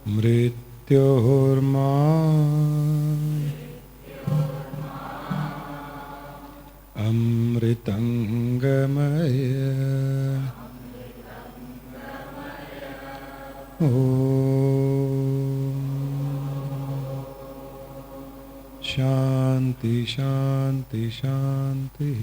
मृत्योर्मा अमृतंगमय। शांति शांति शांति।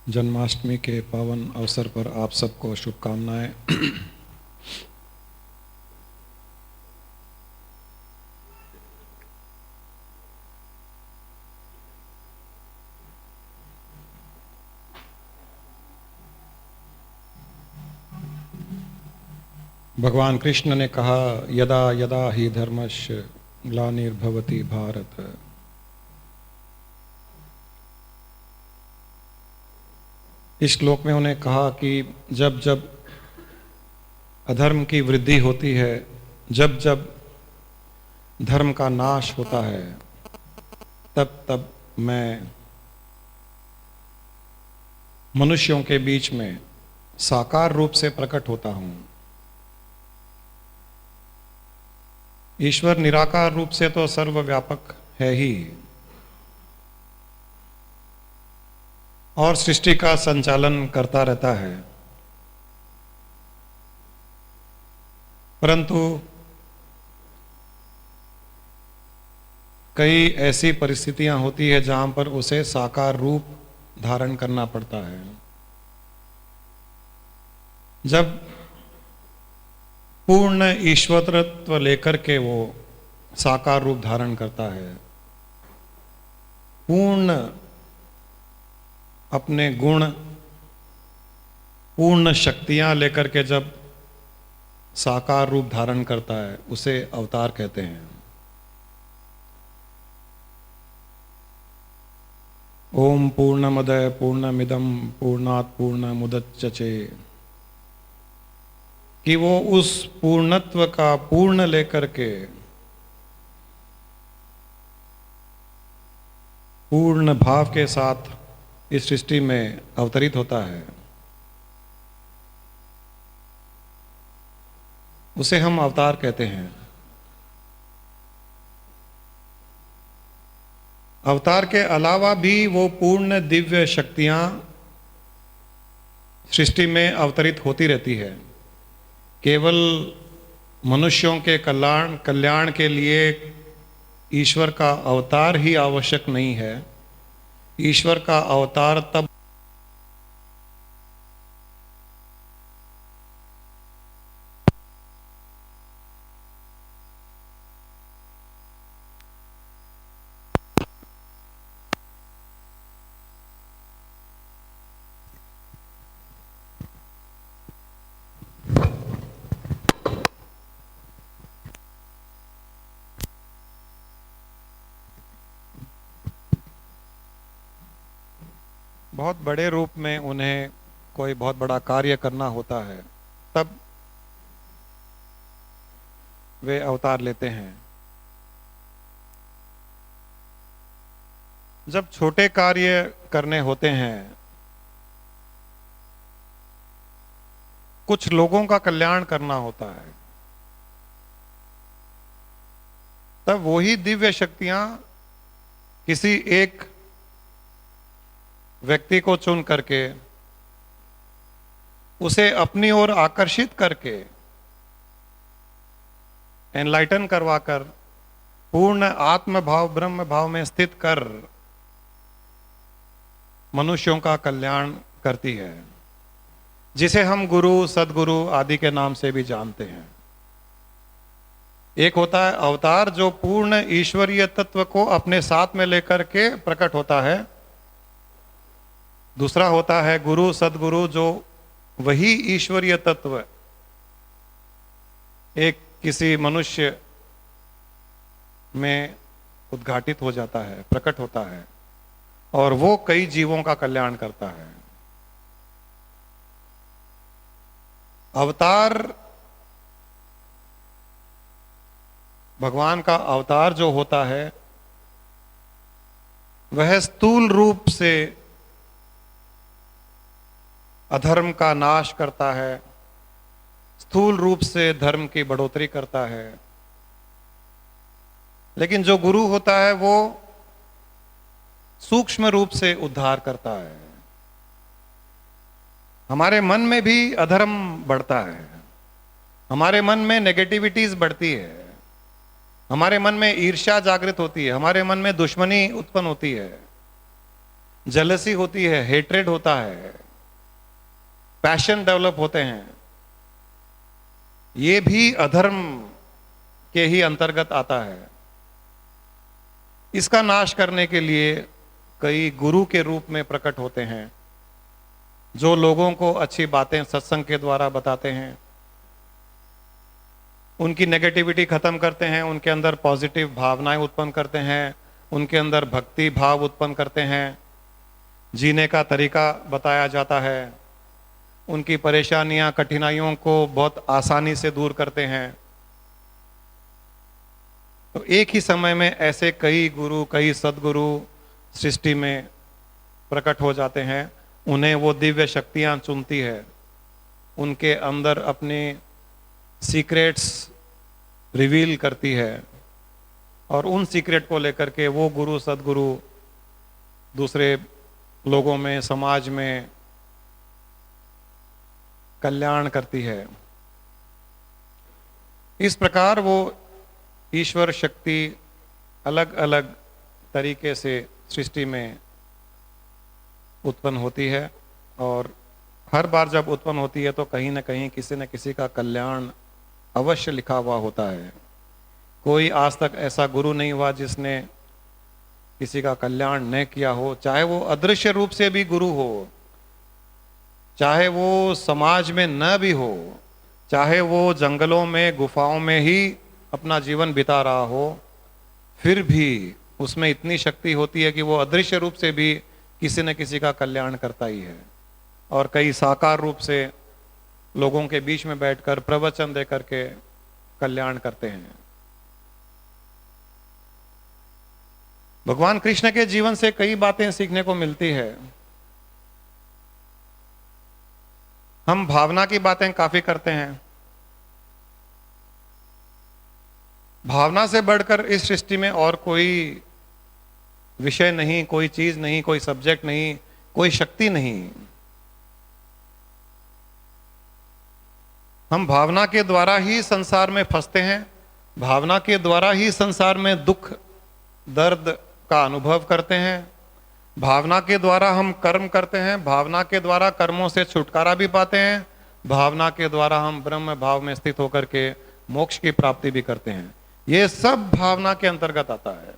जन्माष्टमी के पावन अवसर पर आप सबको शुभकामनाएं। भगवान कृष्ण ने कहा, यदा यदा ही धर्मस्य ग्लानिर्भवति भारत। इस श्लोक में उन्हें कहा कि जब जब अधर्म की वृद्धि होती है, जब जब धर्म का नाश होता है, तब तब मैं मनुष्यों के बीच में साकार रूप से प्रकट होता हूं। ईश्वर निराकार रूप से तो सर्वव्यापक है ही, और सृष्टि का संचालन करता रहता है, परंतु कई ऐसी परिस्थितियां होती है जहां पर उसे साकार रूप धारण करना पड़ता है। जब पूर्ण ईश्वरत्व लेकर के वो साकार रूप धारण करता है, पूर्ण अपने गुण, पूर्ण शक्तियां लेकर के जब साकार रूप धारण करता है, उसे अवतार कहते हैं। ओम पूर्णमदय पूर्णमिदं पूर्णात् पूर्णमुदच्यते, कि वो उस पूर्णत्व का पूर्ण लेकर के पूर्ण भाव के साथ इस सृष्टि में अवतरित होता है, उसे हम अवतार कहते हैं। अवतार के अलावा भी वो पूर्ण दिव्य शक्तियां सृष्टि में अवतरित होती रहती है। केवल मनुष्यों के कल्याण के लिए ईश्वर का अवतार ही आवश्यक नहीं है। ईश्वर का अवतार तब बहुत बड़े रूप में उन्हें कोई बहुत बड़ा कार्य करना होता है, तब वे अवतार लेते हैं। जब छोटे कार्य करने होते हैं, कुछ लोगों का कल्याण करना होता है, तब वही दिव्य शक्तियां किसी एक व्यक्ति को चुन करके उसे अपनी ओर आकर्षित करके एनलाइटन करवाकर पूर्ण आत्म भाव ब्रह्म भाव में स्थित कर मनुष्यों का कल्याण करती है, जिसे हम गुरु सदगुरु आदि के नाम से भी जानते हैं। एक होता है अवतार, जो पूर्ण ईश्वरीय तत्व को अपने साथ में लेकर के प्रकट होता है। दूसरा होता है गुरु सदगुरु, जो वही ईश्वरीय तत्व एक किसी मनुष्य में उद्घाटित हो जाता है, प्रकट होता है, और वो कई जीवों का कल्याण करता है। अवतार भगवान का अवतार जो होता है वह स्थूल रूप से अधर्म का नाश करता है, स्थूल रूप से धर्म की बढ़ोतरी करता है। लेकिन जो गुरु होता है वो सूक्ष्म रूप से उद्धार करता है। हमारे मन में भी अधर्म बढ़ता है, हमारे मन में नेगेटिविटीज बढ़ती है, हमारे मन में ईर्ष्या जागृत होती है, हमारे मन में दुश्मनी उत्पन्न होती है, जेलसी होती है, हेट्रेड होता है, पैशन डेवलप होते हैं। ये भी अधर्म के ही अंतर्गत आता है। इसका नाश करने के लिए कई गुरु के रूप में प्रकट होते हैं, जो लोगों को अच्छी बातें सत्संग के द्वारा बताते हैं, उनकी नेगेटिविटी खत्म करते हैं, उनके अंदर पॉजिटिव भावनाएं उत्पन्न करते हैं, उनके अंदर भक्ति भाव उत्पन्न करते हैं, जीने का तरीका बताया जाता है, उनकी परेशानियां कठिनाइयों को बहुत आसानी से दूर करते हैं। तो एक ही समय में ऐसे कई गुरु, कई सदगुरु सृष्टि में प्रकट हो जाते हैं। उन्हें वो दिव्य शक्तियां चुनती है, उनके अंदर अपनी सीक्रेट्स रिवील करती है, और उन सीक्रेट को लेकर के वो गुरु सदगुरु दूसरे लोगों में, समाज में कल्याण करती है। इस प्रकार वो ईश्वर शक्ति अलग अलग तरीके से सृष्टि में उत्पन्न होती है, और हर बार जब उत्पन्न होती है तो कहीं ना कहीं किसी न किसी का कल्याण अवश्य लिखा हुआ होता है। कोई आज तक ऐसा गुरु नहीं हुआ जिसने किसी का कल्याण न किया हो, चाहे वो अदृश्य रूप से भी गुरु हो, चाहे वो समाज में न भी हो, चाहे वो जंगलों में गुफाओं में ही अपना जीवन बिता रहा हो, फिर भी उसमें इतनी शक्ति होती है कि वो अदृश्य रूप से भी किसी न किसी का कल्याण करता ही है। और कई साकार रूप से लोगों के बीच में बैठकर प्रवचन दे करके कल्याण करते हैं। भगवान कृष्ण के जीवन से कई बातें सीखने को मिलती है। हम भावना की बातें काफी करते हैं। भावना से बढ़कर इस सृष्टि में और कोई विषय नहीं, कोई चीज नहीं, कोई सब्जेक्ट नहीं, कोई शक्ति नहीं। हम भावना के द्वारा ही संसार में फंसते हैं, भावना के द्वारा ही संसार में दुख दर्द का अनुभव करते हैं, भावना के द्वारा हम कर्म करते हैं, भावना के द्वारा कर्मों से छुटकारा भी पाते हैं, भावना के द्वारा हम ब्रह्म भाव में स्थित होकर के मोक्ष की प्राप्ति भी करते हैं। ये सब भावना के अंतर्गत आता है।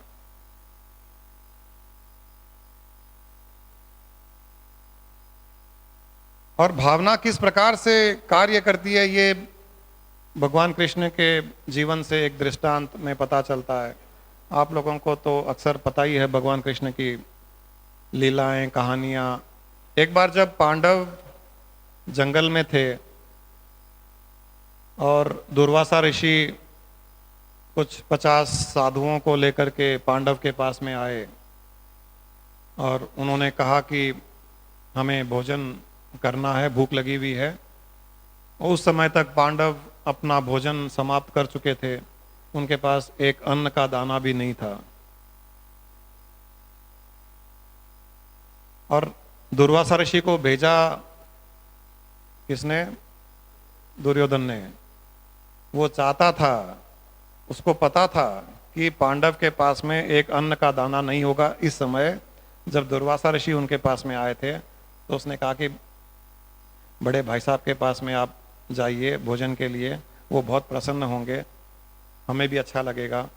और भावना किस प्रकार से कार्य करती है, ये भगवान कृष्ण के जीवन से एक दृष्टांत में पता चलता है। आप लोगों को तो अक्सर पता ही है भगवान कृष्ण की लीलाएं, कहानियां। एक बार जब पांडव जंगल में थे और दुर्वासा ऋषि कुछ 50 साधुओं को लेकर के पांडव के पास में आए और उन्होंने कहा कि हमें भोजन करना है, भूख लगी हुई है। उस समय तक पांडव अपना भोजन समाप्त कर चुके थे, उनके पास एक अन्न का दाना भी नहीं था। और दुर्वासा ऋषि को भेजा किसने? दुर्योधन ने। वो चाहता था, उसको पता था कि पांडव के पास में एक अन्न का दाना नहीं होगा। इस समय जब दुर्वासा ऋषि उनके पास में आए थे तो उसने कहा कि बड़े भाई साहब के पास में आप जाइए भोजन के लिए, वो बहुत प्रसन्न होंगे, हमें भी अच्छा लगेगा।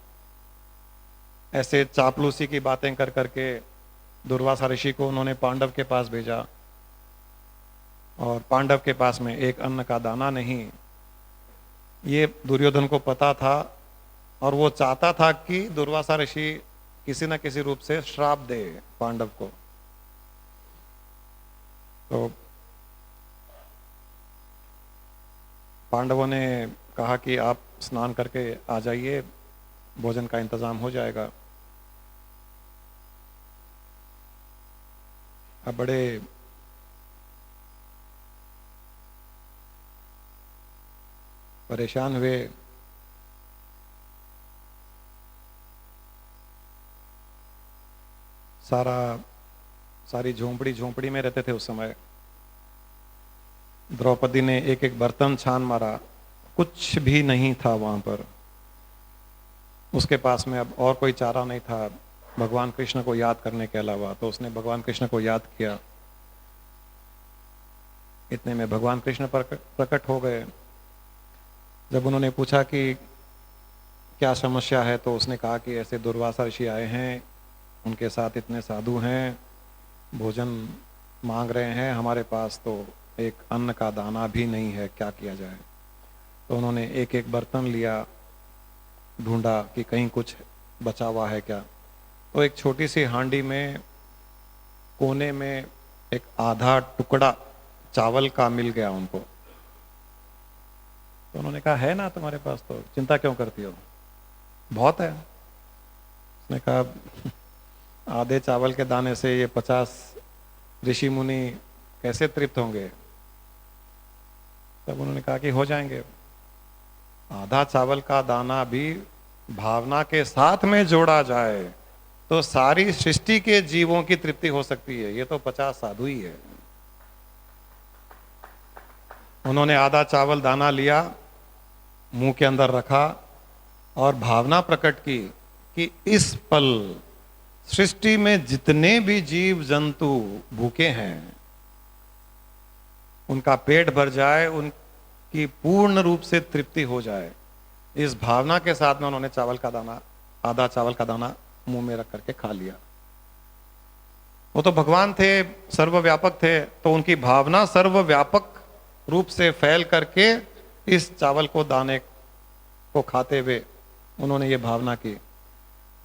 ऐसे चापलूसी की बातें कर करके दुर्वासा ऋषि को उन्होंने पांडव के पास भेजा, और पांडव के पास में एक अन्न का दाना नहीं। ये दुर्योधन को पता था और वो चाहता था कि दुर्वासा ऋषि किसी न किसी रूप से श्राप दे पांडव को। तो पांडवों ने कहा कि आप स्नान करके आ जाइए, भोजन का इंतजाम हो जाएगा। अब बड़े परेशान हुए। सारी झोंपड़ी में रहते थे उस समय। द्रौपदी ने एक एक बर्तन छान मारा, कुछ भी नहीं था वहां पर। उसके पास में अब और कोई चारा नहीं था भगवान कृष्ण को याद करने के अलावा, तो उसने भगवान कृष्ण को याद किया। इतने में भगवान कृष्ण प्रकट हो गए। जब उन्होंने पूछा कि क्या समस्या है, तो उसने कहा कि ऐसे दुर्वासा ऋषि आए हैं, उनके साथ इतने साधु हैं, भोजन मांग रहे हैं, हमारे पास तो एक अन्न का दाना भी नहीं है, क्या किया जाए। तो उन्होंने एक एक बर्तन लिया, ढूंढा कि कहीं कुछ बचा हुआ है क्या। तो एक छोटी सी हांडी में कोने में एक आधा टुकड़ा चावल का मिल गया उनको। तो उन्होंने कहा है ना तुम्हारे पास, तो चिंता क्यों करती हो, बहुत है। उसने कहा आधे चावल के दाने से ये 50 ऋषि मुनि कैसे तृप्त होंगे। तब उन्होंने कहा कि हो जाएंगे। आधा चावल का दाना भी भावना के साथ में जोड़ा जाए तो सारी सृष्टि के जीवों की तृप्ति हो सकती है। ये तो 50 साधु ही है। उन्होंने आधा चावल दाना लिया, मुंह के अंदर रखा और भावना प्रकट की कि इस पल सृष्टि में जितने भी जीव जंतु भूखे हैं उनका पेट भर जाए, उनकी पूर्ण रूप से तृप्ति हो जाए। इस भावना के साथ में उन्होंने आधा चावल का दाना मुंह में रख करके खा लिया। वो तो भगवान थे, सर्वव्यापक थे, तो उनकी भावना सर्वव्यापक रूप से फैल करके इस चावल को दाने को खाते हुए उन्होंने ये भावना की।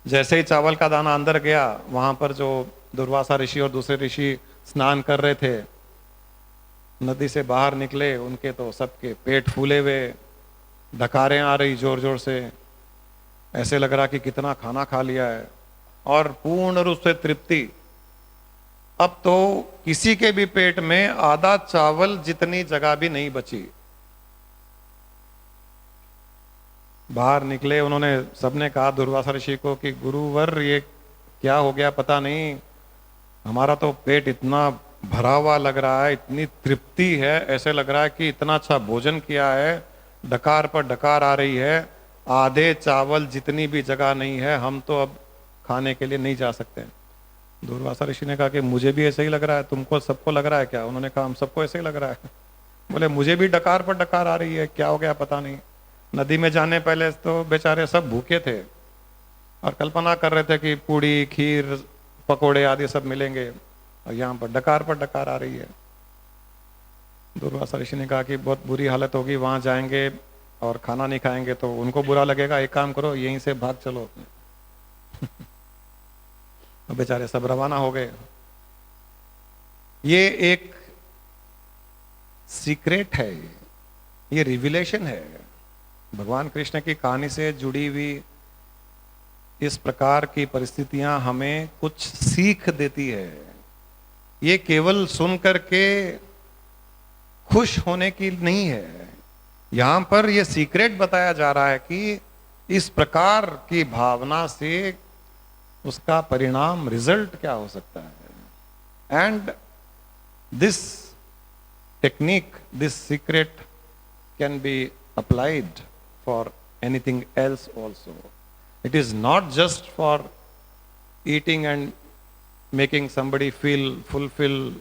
जैसे ही चावल का दाना अंदर गया, वहां पर जो दुर्वासा ऋषि और दूसरे ऋषि स्नान कर रहे थे, नदी से बाहर निकले, उनके तो सबके पेट फूले हुए, डकारें आ रही जोर जोर से, ऐसे लग रहा कि कितना खाना खा लिया है, और पूर्ण रूप से तृप्ति। अब तो किसी के भी पेट में आधा चावल जितनी जगह भी नहीं बची। बाहर निकले, उन्होंने सबने कहा दुर्वासा ऋषि को कि गुरुवर ये क्या हो गया पता नहीं, हमारा तो पेट इतना भरा हुआ लग रहा है, इतनी तृप्ति है, ऐसे लग रहा है कि इतना अच्छा भोजन किया है, डकार पर डकार आ रही है, आधे चावल जितनी भी जगह नहीं है, हम तो अब खाने के लिए नहीं जा सकते। दुर्वासा ऋषि ने कहा कि मुझे भी ऐसे ही लग रहा है, तुमको सबको लग रहा है क्या? उन्होंने कहा हम सबको ऐसे ही लग रहा है। बोले मुझे भी डकार पर डकार आ रही है, क्या हो गया पता नहीं। नदी में जाने पहले तो बेचारे सब भूखे थे और कल्पना कर रहे थे कि पूड़ी, खीर, पकोड़े आदि सब मिलेंगे, और यहाँ पर डकार आ रही है। दुर्वासा ऋषि ने कहा कि बहुत बुरी हालत होगी, वहां जाएंगे और खाना नहीं खाएंगे तो उनको बुरा लगेगा, एक काम करो यहीं से भाग चलो। बेचारे सब रवाना हो गए। ये एक सीक्रेट है, ये रिविलेशन है भगवान कृष्ण की कहानी से जुड़ी हुई। इस प्रकार की परिस्थितियां हमें कुछ सीख देती है। ये केवल सुन करके खुश होने की नहीं है, यहां पर यह सीक्रेट बताया जा रहा है कि इस प्रकार की भावना से उसका परिणाम, रिजल्ट क्या हो सकता है। And this technique, this secret can be applied for anything else also. It is not just for eating and making somebody feel fulfilled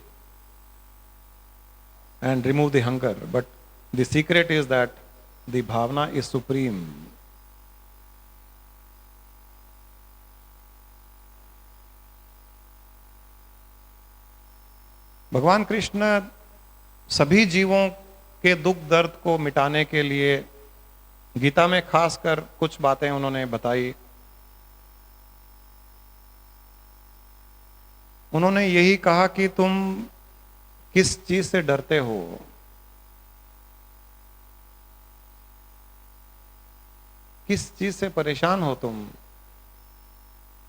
and remove the hunger, but the secret is that the bhavana is supreme. भगवान कृष्ण सभी जीवों के दुख दर्द को मिटाने के लिए गीता में खासकर कुछ बातें उन्होंने बताई। उन्होंने यही कहा कि तुम किस चीज से डरते हो। किस चीज से परेशान हो तुम?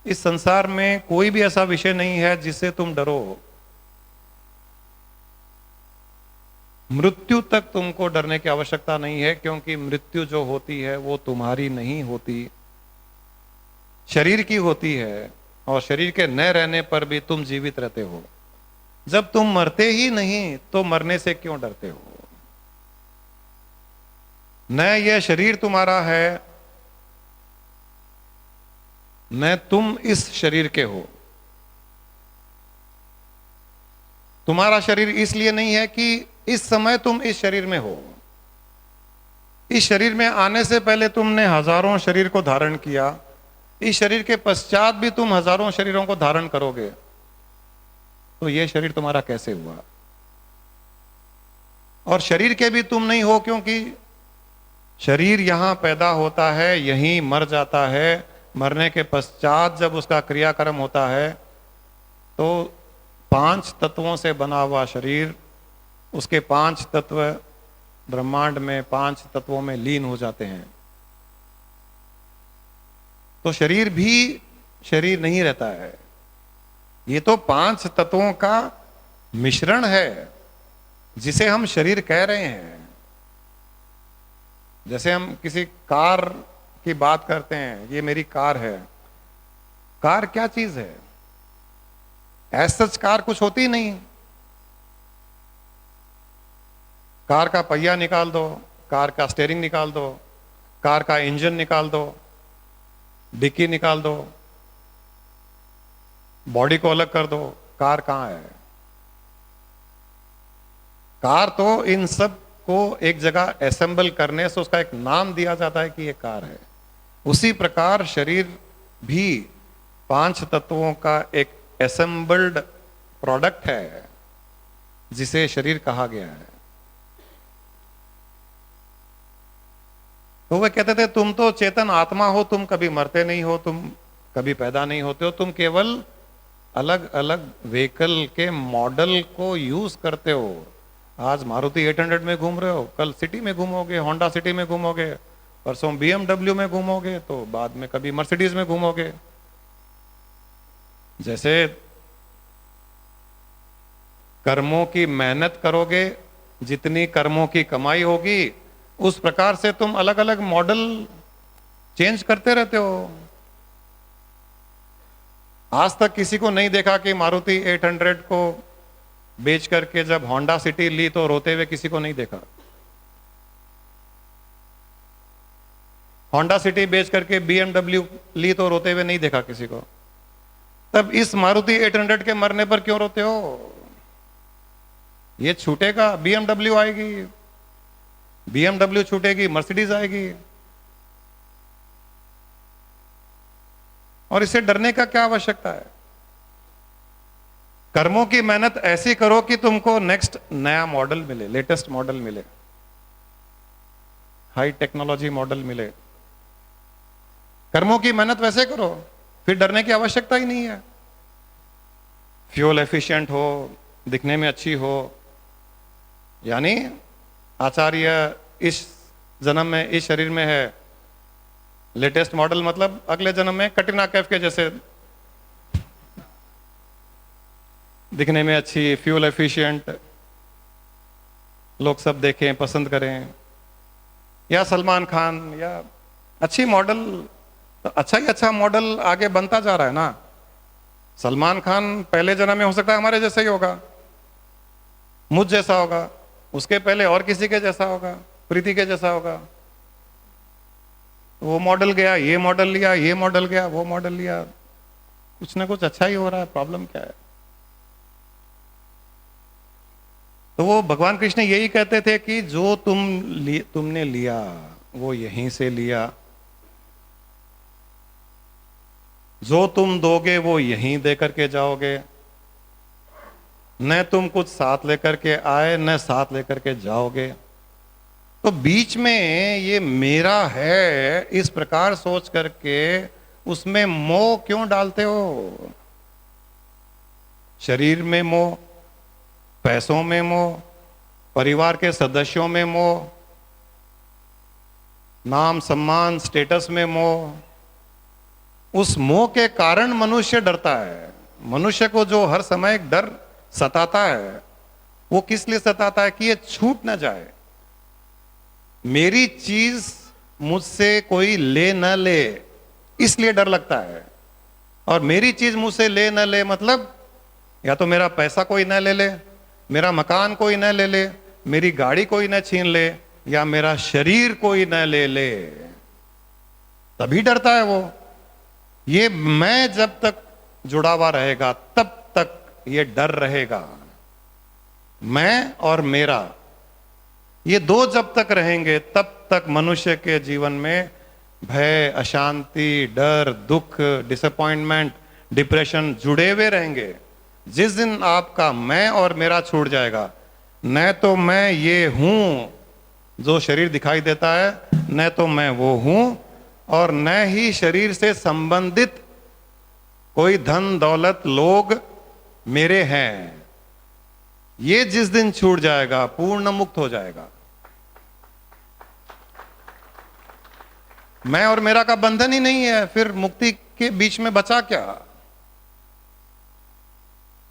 इस संसार में कोई भी ऐसा विषय नहीं है जिससे तुम डरो। मृत्यु तक तुमको डरने की आवश्यकता नहीं है, क्योंकि मृत्यु जो होती है वो तुम्हारी नहीं होती, शरीर की होती है। और शरीर के न रहने पर भी तुम जीवित रहते हो। जब तुम मरते ही नहीं तो मरने से क्यों डरते हो? न यह शरीर तुम्हारा है, न तुम इस शरीर के हो। तुम्हारा शरीर इसलिए नहीं है कि इस समय तुम इस शरीर में हो। इस शरीर में आने से पहले तुमने हजारों शरीर को धारण किया, इस शरीर के पश्चात भी तुम हजारों शरीरों को धारण करोगे। तो यह शरीर तुम्हारा कैसे हुआ? और शरीर के भी तुम नहीं हो, क्योंकि शरीर यहां पैदा होता है, यहीं मर जाता है। मरने के पश्चात जब उसका क्रियाक्रम होता है तो 5 तत्वों से बना हुआ शरीर, उसके 5 तत्व ब्रह्मांड में 5 तत्वों में लीन हो जाते हैं। तो शरीर भी शरीर नहीं रहता है, ये तो 5 तत्वों का मिश्रण है जिसे हम शरीर कह रहे हैं। जैसे हम किसी कार की बात करते हैं, ये मेरी कार है। कार क्या चीज है? एज सच कार कुछ होती नहीं। कार का पहिया निकाल दो, कार का स्टीयरिंग निकाल दो, कार का इंजन निकाल दो, डिक्की निकाल दो, बॉडी को अलग कर दो, कार कहां है? कार तो इन सब को एक जगह असेंबल करने से उसका एक नाम दिया जाता है कि ये कार है। उसी प्रकार शरीर भी 5 तत्वों का एक असेंबल्ड प्रोडक्ट है जिसे शरीर कहा गया है। तो वे कहते थे तुम तो चेतन आत्मा हो, तुम कभी मरते नहीं हो, तुम कभी पैदा नहीं होते हो, तुम केवल अलग अलग व्हीकल के मॉडल को यूज करते हो। आज मारुति 800 में घूम रहे हो, कल सिटी में घूमोगे, होंडा सिटी में घूमोगे, परसों BMW में घूमोगे, तो बाद में कभी मर्सिडीज में घूमोगे। जैसे कर्मों की मेहनत करोगे, जितनी कर्मों की कमाई होगी, उस प्रकार से तुम अलग अलग मॉडल चेंज करते रहते हो। आज तक किसी को नहीं देखा कि मारुति 800 को बेच करके जब होंडा सिटी ली तो रोते हुए किसी को नहीं देखा। होंडा सिटी बेच करके BMW ली तो रोते हुए नहीं देखा किसी को। तब इस मारुति 800 के मरने पर क्यों रोते हो? ये छूटेगा, BMW आएगी, BMW छूटेगी, मर्सिडीज आएगी। और इसे डरने का क्या आवश्यकता है? कर्मों की मेहनत ऐसी करो कि तुमको नेक्स्ट नया मॉडल मिले, लेटेस्ट मॉडल मिले, हाई टेक्नोलॉजी मॉडल मिले। कर्मों की मेहनत वैसे करो, फिर डरने की आवश्यकता ही नहीं है। फ्यूल एफिशिएंट हो, दिखने में अच्छी हो, यानी आचार्य इस जन्म में इस शरीर में है, लेटेस्ट मॉडल मतलब अगले जन्म में कटरीना कैफ के जैसे दिखने में अच्छी, फ्यूल एफिशिएंट, लोग सब देखें, पसंद करें। या सलमान खान, या अच्छी मॉडल, तो अच्छा ही अच्छा मॉडल आगे बनता जा रहा है ना। सलमान खान पहले जन्म में हो सकता है हमारे जैसा ही होगा, मुझ जैसा होगा, उसके पहले और किसी के जैसा होगा, प्रीति के जैसा होगा। वो मॉडल गया, ये मॉडल लिया, ये मॉडल गया, वो मॉडल लिया, कुछ ना कुछ अच्छा ही हो रहा है। प्रॉब्लम क्या है? तो वो भगवान कृष्ण यही कहते थे कि जो तुमने लिया वो यहीं से लिया, जो तुम दोगे वो यहीं दे करके जाओगे। न तुम कुछ साथ लेकर के आए, न साथ लेकर के जाओगे। तो बीच में ये मेरा है इस प्रकार सोच करके उसमें मोह क्यों डालते हो? शरीर में मोह, पैसों में मोह, परिवार के सदस्यों में मोह, नाम सम्मान स्टेटस में मोह, उस मोह के कारण मनुष्य डरता है। मनुष्य को जो हर समय एक डर सताता है, वो किस लिए सताता है? कि ये छूट ना जाए, मेरी चीज मुझसे कोई ले न ले, इसलिए डर लगता है। और मेरी चीज मुझसे ले न ले मतलब या तो मेरा पैसा कोई न ले ले, मेरा मकान कोई न ले ले, मेरी गाड़ी कोई न छीन ले, या मेरा शरीर कोई न ले ले, तभी डरता है वो। ये मैं जब तक जुड़ा हुआ रहेगा तब तक ये डर रहेगा। मैं और मेरा, ये दो जब तक रहेंगे तब तक मनुष्य के जीवन में भय, अशांति, डर, दुख, डिसअपॉइंटमेंट, डिप्रेशन जुड़े हुए रहेंगे। जिस दिन आपका मैं और मेरा छूट जाएगा, न तो मैं ये हूं जो शरीर दिखाई देता है, न तो मैं वो हूं, और न ही शरीर से संबंधित कोई धन दौलत लोग मेरे हैं। ये जिस दिन छूट जाएगा, पूर्ण मुक्त हो जाएगा। मैं और मेरा का बंधन ही नहीं है, फिर मुक्ति के बीच में बचा क्या?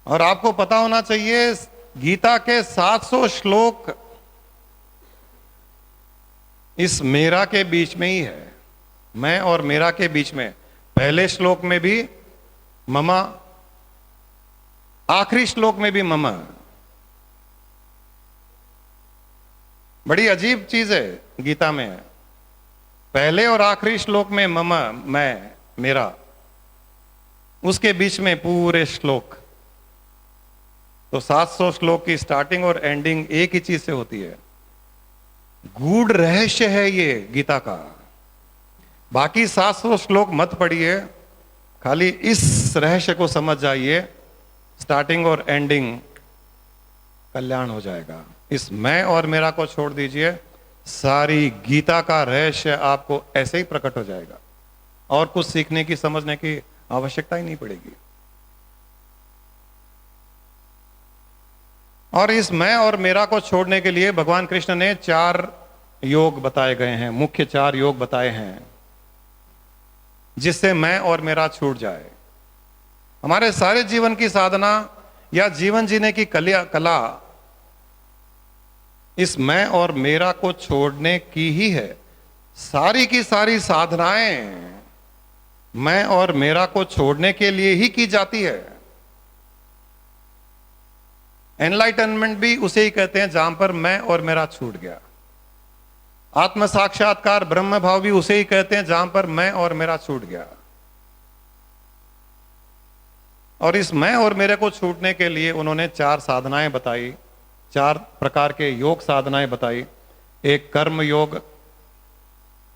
और आपको पता होना चाहिए, गीता के 700 श्लोक इस मेरा के बीच में ही है, मैं और मेरा के बीच में। पहले श्लोक में भी ममा, आखिरी श्लोक में भी ममा। बड़ी अजीब चीज है गीता में, पहले और आखिरी श्लोक में ममा, मैं, मेरा, उसके बीच में पूरे श्लोक। तो 700 श्लोक की स्टार्टिंग और एंडिंग एक ही चीज से होती है। गूढ़ रहस्य है ये गीता का। बाकी 700 श्लोक मत पढ़िए, खाली इस रहस्य को समझ जाइए, स्टार्टिंग और एंडिंग कल्याण हो जाएगा। इस मैं और मेरा को छोड़ दीजिए, सारी गीता का रहस्य आपको ऐसे ही प्रकट हो जाएगा, और कुछ सीखने की समझने की आवश्यकता ही नहीं पड़ेगी। और इस मैं और मेरा को छोड़ने के लिए भगवान कृष्ण ने 4 योग बताए गए हैं, मुख्य 4 योग बताए हैं, जिससे मैं और मेरा छूट जाए। हमारे सारे जीवन की साधना या जीवन जीने की कला इस मैं और मेरा को छोड़ने की ही है। सारी की सारी साधनाएं मैं और मेरा को छोड़ने के लिए ही की जाती है। एनलाइटनमेंट भी उसे ही कहते हैं जहां पर मैं और मेरा छूट गया। आत्म साक्षात्कार, ब्रह्म भाव भी उसे ही कहते हैं जहां पर मैं और मेरा छूट गया। और इस मैं और मेरे को छूटने के लिए उन्होंने 4 साधनाएं बताई, 4 प्रकार के योग साधनाएं बताई। एक कर्म योग,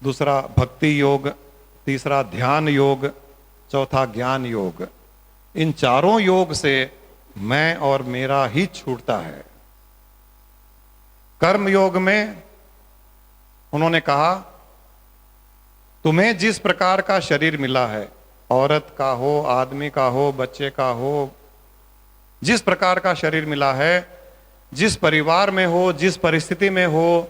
दूसरा भक्ति योग, तीसरा ध्यान योग, चौथा ज्ञान योग। इन चारों योग से मैं और मेरा ही छूटता है। कर्म योग में उन्होंने कहा, तुम्हें जिस प्रकार का शरीर मिला है, औरत का हो, आदमी का हो, बच्चे का हो, जिस प्रकार का शरीर मिला है, जिस परिवार में हो, जिस परिस्थिति में हो,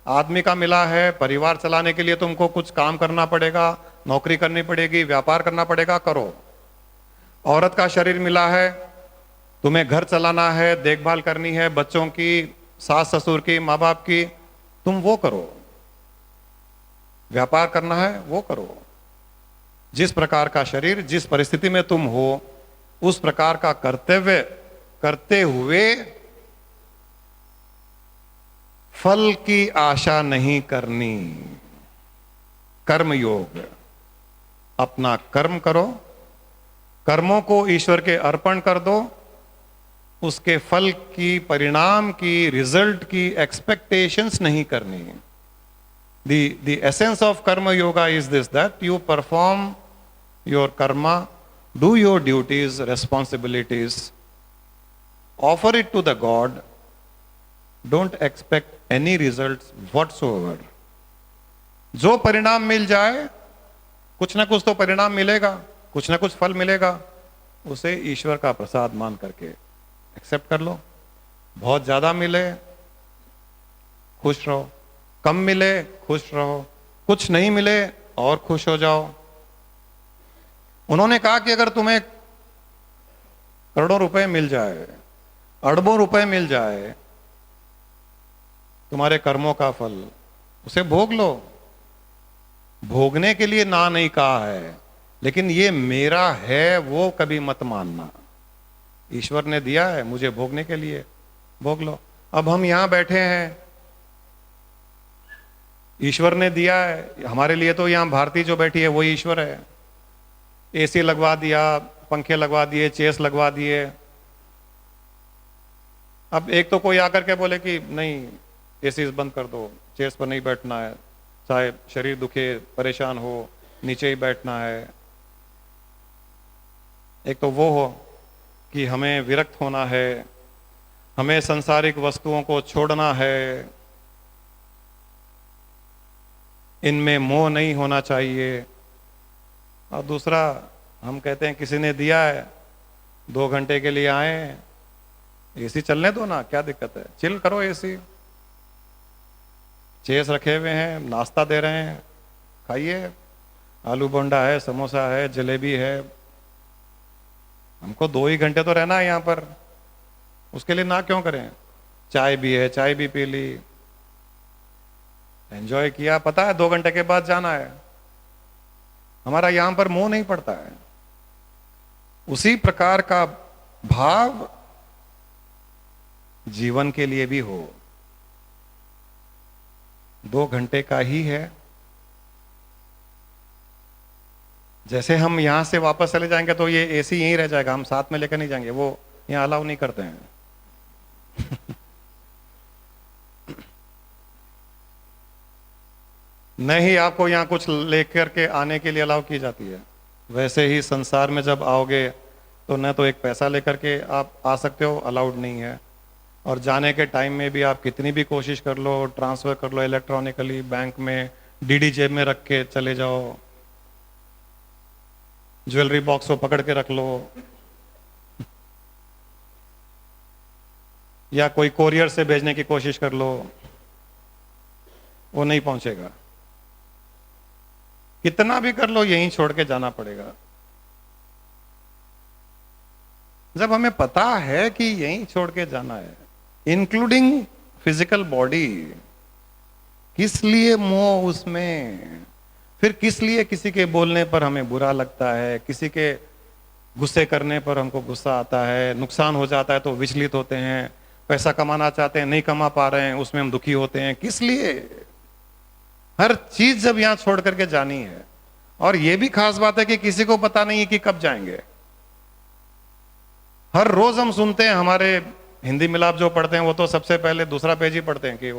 आदमी का मिला है, परिवार चलाने के लिए तुमको कुछ काम करना पड़ेगा, नौकरी करनी पड़ेगी, व्यापार करना पड़ेगा, करो। औरत का शरीर मिला है, तुम्हें घर चलाना है, देखभाल करनी है बच्चों की, सास ससुर की, माँ बाप की, तुम वो करो। व्यापार करना है, वो करो। जिस प्रकार का शरीर, जिस परिस्थिति में तुम हो, उस प्रकार का कर्तव्य करते हुए फल की आशा नहीं करनी। कर्म योग, अपना कर्म करो, कर्मों को ईश्वर के अर्पण कर दो, उसके फल की, परिणाम की, रिजल्ट की एक्सपेक्टेशंस नहीं करनी। The essence of karma yoga is this, that you perform your karma, do your duties, responsibilities, offer it to the God, don't expect any results whatsoever. जो परिणाम मिल जाए, कुछ ना कुछ तो परिणाम मिलेगा, कुछ ना कुछ फल मिलेगा, उसे ईश्वर का प्रसाद मान करके एक्सेप्ट कर लो। बहुत ज्यादा मिले खुश रहो, कम मिले खुश रहो, कुछ नहीं मिले और खुश हो जाओ। उन्होंने कहा कि अगर तुम्हें करोड़ों रुपए मिल जाए, अरबों रुपए मिल जाए, तुम्हारे कर्मों का फल, उसे भोग लो। भोगने के लिए ना नहीं कहा है, लेकिन ये मेरा है वो कभी मत मानना। ईश्वर ने दिया है मुझे भोगने के लिए, भोग लो। अब हम यहां बैठे हैं, ईश्वर ने दिया है हमारे लिए। तो यहां भारती जो बैठी है वही ईश्वर है। एसी लगवा दिया, पंखे लगवा दिए, चेयर्स लगवा दिए। अब एक तो कोई आकर के बोले कि नहीं एसी बंद कर दो, चेयर्स पर नहीं बैठना है, चाहे शरीर दुखे परेशान हो नीचे ही बैठना है। एक तो वो हो कि हमें विरक्त होना है, हमें सांसारिक वस्तुओं को छोड़ना है, इनमें मोह नहीं होना चाहिए। और दूसरा हम कहते हैं किसी ने दिया है, 2 घंटे के लिए आए, एसी चलने दो ना, क्या दिक्कत है, चिल करो। एसी चेयर्स रखे हुए हैं, नाश्ता दे रहे हैं, खाइए, आलू बोंडा है, समोसा है, जलेबी है। हमको 2 ही घंटे तो रहना है यहाँ पर, उसके लिए ना क्यों करें। चाय भी है, चाय भी पी ली, एंजॉय किया। पता है 2 घंटे के बाद जाना है। हमारा यहां पर मोह नहीं पड़ता है। उसी प्रकार का भाव जीवन के लिए भी हो। 2 घंटे का ही है। जैसे हम यहां से वापस चले जाएंगे तो ये एसी यहीं रह जाएगा, हम साथ में लेकर नहीं जाएंगे, वो यहां अलाउ नहीं करते हैं। नहीं आपको यहां कुछ लेकर के आने के लिए अलाउ की जाती है। वैसे ही संसार में जब आओगे तो न तो एक पैसा लेकर के आप आ सकते हो, अलाउड नहीं है। और जाने के टाइम में भी आप कितनी भी कोशिश कर लो, ट्रांसफर कर लो इलेक्ट्रॉनिकली, बैंक में डीडी जेब में रख के चले जाओ, ज्वेलरी बॉक्स को पकड़ के रख लो, या कोई कोरियर से भेजने की कोशिश कर लो, वो नहीं पहुंचेगा। कितना भी कर लो यहीं छोड़ के जाना पड़ेगा। जब हमें पता है कि यहीं छोड़ के जाना है, इंक्लूडिंग फिजिकल बॉडी, किस लिए मोह उसमें? फिर किस लिए किसी के बोलने पर हमें बुरा लगता है, किसी के गुस्से करने पर हमको गुस्सा आता है, नुकसान हो जाता है तो विचलित होते हैं, पैसा कमाना चाहते हैं नहीं कमा पा रहे हैं उसमें हम दुखी होते हैं। किस लिए? हर चीज जब यहां छोड़ करके जानी है। और यह भी खास बात है कि किसी को पता नहीं है कि कब जाएंगे। हर रोज हम सुनते हैं, हमारे हिंदी मिलाप जो पढ़ते हैं वो तो सबसे पहले दूसरा पेज ही पढ़ते हैं कि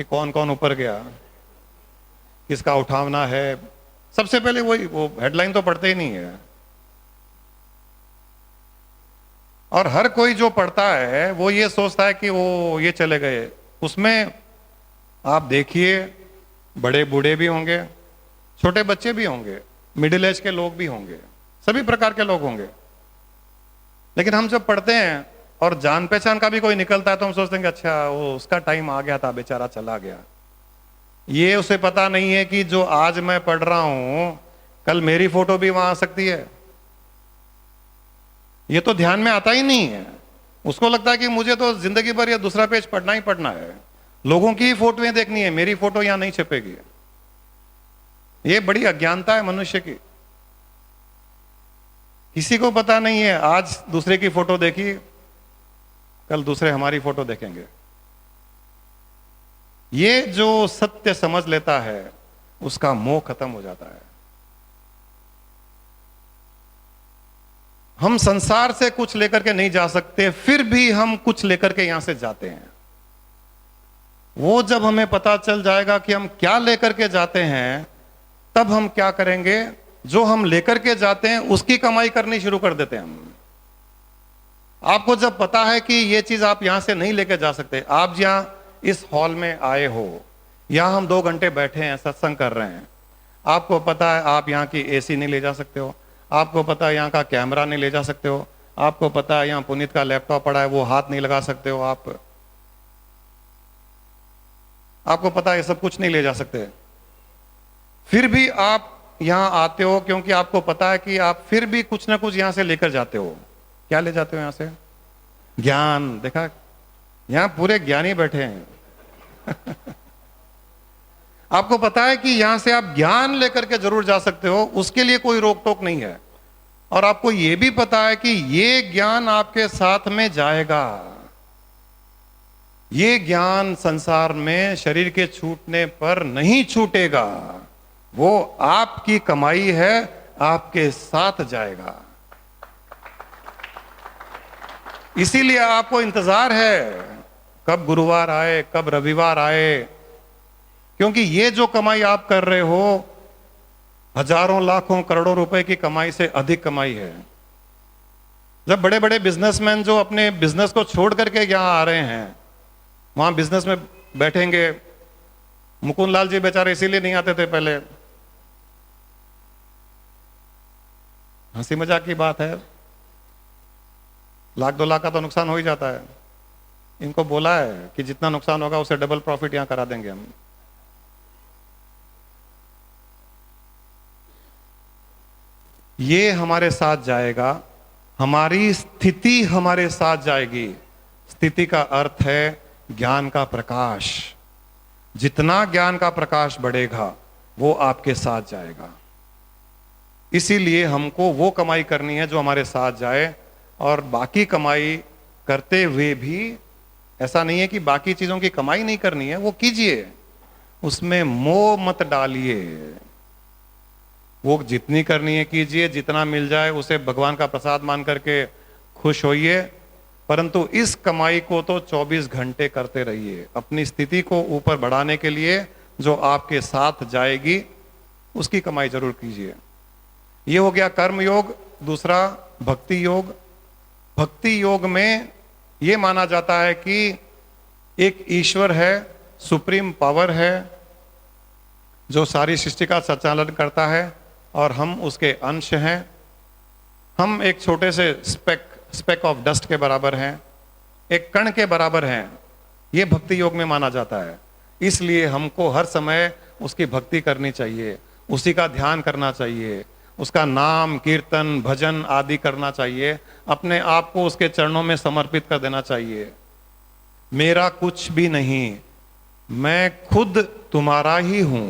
कौन कौन ऊपर गया, किसका उठावना है, सबसे पहले वही, वो हेडलाइन तो पढ़ते ही नहीं है। और हर कोई जो पढ़ता है वो ये सोचता है कि वो ये चले गए। उसमें आप देखिए बड़े बूढ़े भी होंगे, छोटे बच्चे भी होंगे, मिडिल एज के लोग भी होंगे, सभी प्रकार के लोग होंगे। लेकिन हम जब पढ़ते हैं और जान पहचान का भी कोई निकलता है तो हम सोचते हैं कि अच्छा वो उसका टाइम आ गया था, बेचारा चला गया। ये उसे पता नहीं है कि जो आज मैं पढ़ रहा हूं कल मेरी फोटो भी वहां आ सकती है। ये तो ध्यान में आता ही नहीं है। उसको लगता है कि मुझे तो जिंदगी भर ये दूसरा पेज पढ़ना ही पढ़ना है, लोगों की फोटोएं देखनी है, मेरी फोटो यहां नहीं छपेगी। ये बड़ी अज्ञानता है मनुष्य की। किसी को पता नहीं है, आज दूसरे की फोटो देखी, कल दूसरे हमारी फोटो देखेंगे। ये जो सत्य समझ लेता है उसका मोह खत्म हो जाता है। हम संसार से कुछ लेकर के नहीं जा सकते, फिर भी हम कुछ लेकर के यहां से जाते हैं। वो जब हमें पता चल जाएगा कि हम क्या लेकर के जाते हैं, तब हम क्या करेंगे? जो हम लेकर के जाते हैं उसकी कमाई करनी शुरू कर देते हैं हम। आपको जब पता है कि ये चीज आप यहां से नहीं लेकर जा सकते, आप जहां इस हॉल में आए हो, यहां हम 2 घंटे बैठे हैं, सत्संग कर रहे हैं, आपको पता है आप यहां की एसी नहीं ले जा सकते हो, आपको पता है यहां का कैमरा नहीं ले जा सकते हो, आपको पता है यहां पुनीत का लैपटॉप पड़ा है वो हाथ नहीं लगा सकते हो आप। आपको पता है ये सब कुछ नहीं ले जा सकते, फिर भी आप यहां आते हो क्योंकि आपको पता है कि आप फिर भी कुछ ना कुछ यहां से लेकर जाते हो। क्या ले जाते हो यहां से? ज्ञान। देखा, यहां पूरे ज्ञानी बैठे हैं। आपको पता है कि यहां से आप ज्ञान लेकर के जरूर जा सकते हो, उसके लिए कोई रोक टोक नहीं है। और आपको यह भी पता है कि यह ज्ञान आपके साथ में जाएगा। ये ज्ञान संसार में शरीर के छूटने पर नहीं छूटेगा, वो आपकी कमाई है, आपके साथ जाएगा। इसीलिए आपको इंतजार है कब गुरुवार आए, कब रविवार आए, क्योंकि ये जो कमाई आप कर रहे हो हजारों लाखों करोड़ों रुपए की कमाई से अधिक कमाई है। जब बड़े बड़े बिजनेसमैन जो अपने बिजनेस को छोड़ करके यहां आ रहे हैं, वहां बिजनेस में बैठेंगे। मुकुंद लाल जी बेचारे इसीलिए नहीं आते थे पहले, हंसी मजाक की बात है, लाख 2 लाख का तो नुकसान हो ही जाता है। इनको बोला है कि जितना नुकसान होगा उसे डबल प्रॉफिट यहां करा देंगे हम। ये हमारे साथ जाएगा, हमारी स्थिति हमारे साथ जाएगी। स्थिति का अर्थ है ज्ञान का प्रकाश। जितना ज्ञान का प्रकाश बढ़ेगा वो आपके साथ जाएगा। इसीलिए हमको वो कमाई करनी है जो हमारे साथ जाए, और बाकी कमाई करते हुए भी ऐसा नहीं है कि बाकी चीजों की कमाई नहीं करनी है, वो कीजिए, उसमें मोह मत डालिए। वो जितनी करनी है कीजिए, जितना मिल जाए उसे भगवान का प्रसाद मान करके खुश होइए, परंतु इस कमाई को तो 24 घंटे करते रहिए। अपनी स्थिति को ऊपर बढ़ाने के लिए जो आपके साथ जाएगी उसकी कमाई जरूर कीजिए। ये हो गया कर्म योग। दूसरा भक्ति योग। भक्ति योग में ये माना जाता है कि एक ईश्वर है, सुप्रीम पावर है, जो सारी सृष्टि का संचालन करता है और हम उसके अंश हैं। हम एक छोटे से स्पेक ऑफ डस्ट के बराबर हैं, एक कण के बराबर हैं। ये भक्ति योग में माना जाता है। इसलिए हमको हर समय उसकी भक्ति करनी चाहिए, उसी का ध्यान करना चाहिए, उसका नाम कीर्तन भजन आदि करना चाहिए, अपने आप को उसके चरणों में समर्पित कर देना चाहिए। मेरा कुछ भी नहीं, मैं खुद तुम्हारा ही हूं।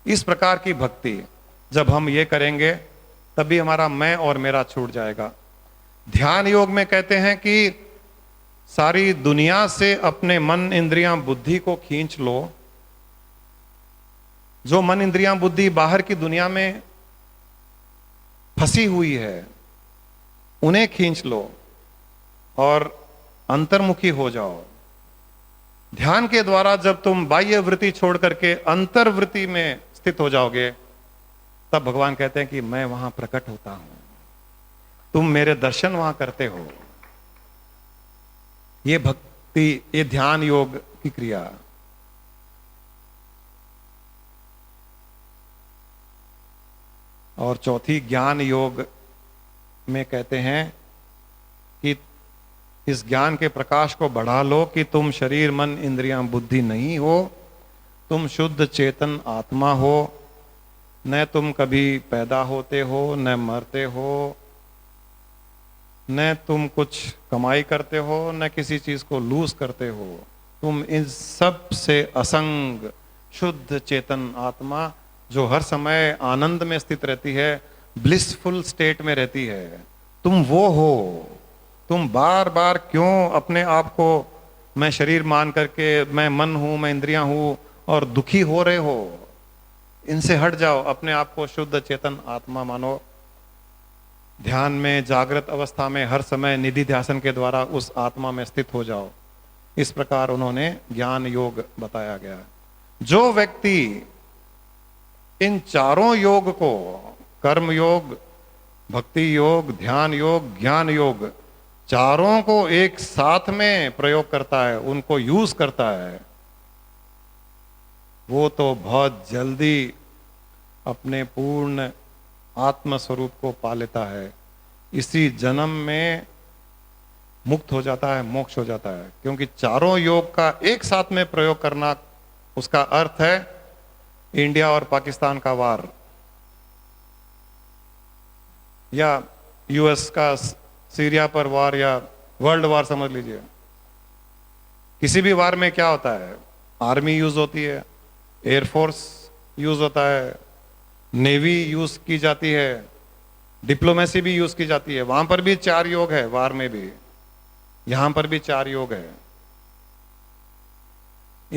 इस प्रकार की भक्ति जब हम ये करेंगे तभी हमारा मैं और मेरा छूट जाएगा। ध्यान योग में कहते हैं कि सारी दुनिया से अपने मन इंद्रियां बुद्धि को खींच लो। जो मन इंद्रियां बुद्धि बाहर की दुनिया में फंसी हुई है उन्हें खींच लो और अंतर्मुखी हो जाओ। ध्यान के द्वारा जब तुम बाह्य वृत्ति छोड़ करके अंतर्वृत्ति में स्थित हो जाओगे, तब भगवान कहते हैं कि मैं वहां प्रकट होता हूं, तुम मेरे दर्शन वहां करते हो। ये भक्ति, ये ध्यान योग की क्रिया। और चौथी ज्ञान योग में कहते हैं कि इस ज्ञान के प्रकाश को बढ़ा लो कि तुम शरीर मन इंद्रियां बुद्धि नहीं हो, तुम शुद्ध चेतन आत्मा हो। न तुम कभी पैदा होते हो, न मरते हो, न तुम कुछ कमाई करते हो, न किसी चीज को लूज करते हो। तुम इन सब से असंग शुद्ध चेतन आत्मा जो हर समय आनंद में स्थित रहती है, ब्लिसफुल स्टेट में रहती है, तुम वो हो। तुम बार बार क्यों अपने आप को मैं शरीर मान करके, मैं मन हूं, मैं इंद्रियां हूं और दुखी हो रहे हो? इनसे हट जाओ, अपने आप को शुद्ध चेतन आत्मा मानो। ध्यान में जागृत अवस्था में हर समय निधि ध्यासन के द्वारा उस आत्मा में स्थित हो जाओ। इस प्रकार उन्होंने ज्ञान योग बताया गया। जो व्यक्ति इन चारों योग को, कर्म योग, भक्ति योग, ध्यान योग, ज्ञान योग, चारों को एक साथ में प्रयोग करता है, उनको यूज करता है, वो तो बहुत जल्दी अपने पूर्ण आत्म स्वरूप को पा लेता है। इसी जन्म में मुक्त हो जाता है, मोक्ष हो जाता है। क्योंकि चारों योग का एक साथ में प्रयोग करना उसका अर्थ है इंडिया और पाकिस्तान का वार, या यूएस का सीरिया पर वार, या वर्ल्ड वार समझ लीजिए। किसी भी वार में क्या होता है, आर्मी यूज होती है, एयरफोर्स यूज होता है, नेवी यूज की जाती है, डिप्लोमेसी भी यूज की जाती है। वहां पर भी 4 योग है, वार में भी, यहां पर भी 4 योग है।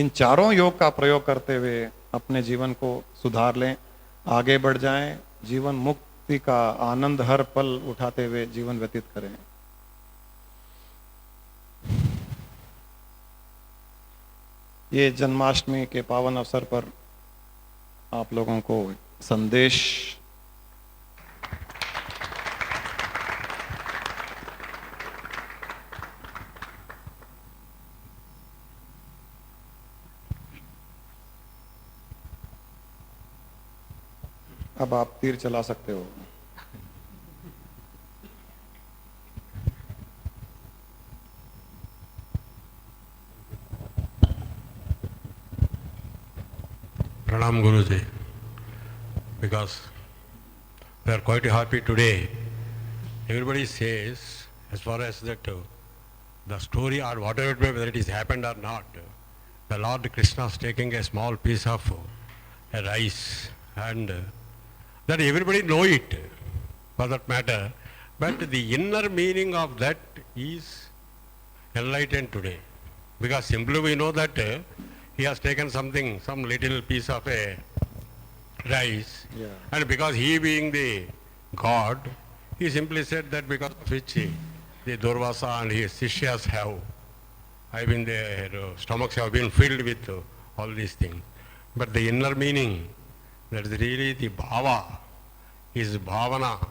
इन चारों योग का प्रयोग करते हुए अपने जीवन को सुधार लें, आगे बढ़ जाएं, जीवन मुक्ति का आनंद हर पल उठाते हुए जीवन व्यतीत करें। ये जन्माष्टमी के पावन अवसर पर आप लोगों को संदेश अब आप तीर चला सकते हो। Pranam Guruji, because we are quite happy today. Everybody says, as far as that the story or whatever it may, whether it is happened or not, the Lord Krishna is taking a small piece of a rice, and that everybody know it, for that matter, but the inner meaning of that is enlightened today. Because simply we know that he has taken something, some little piece of a rice, Yeah. and because he being the God, he simply said that because of which the Durvasa and his Sishyas have, their stomachs have been filled with all these things. But the inner meaning, that is really the bhava, his bhavana,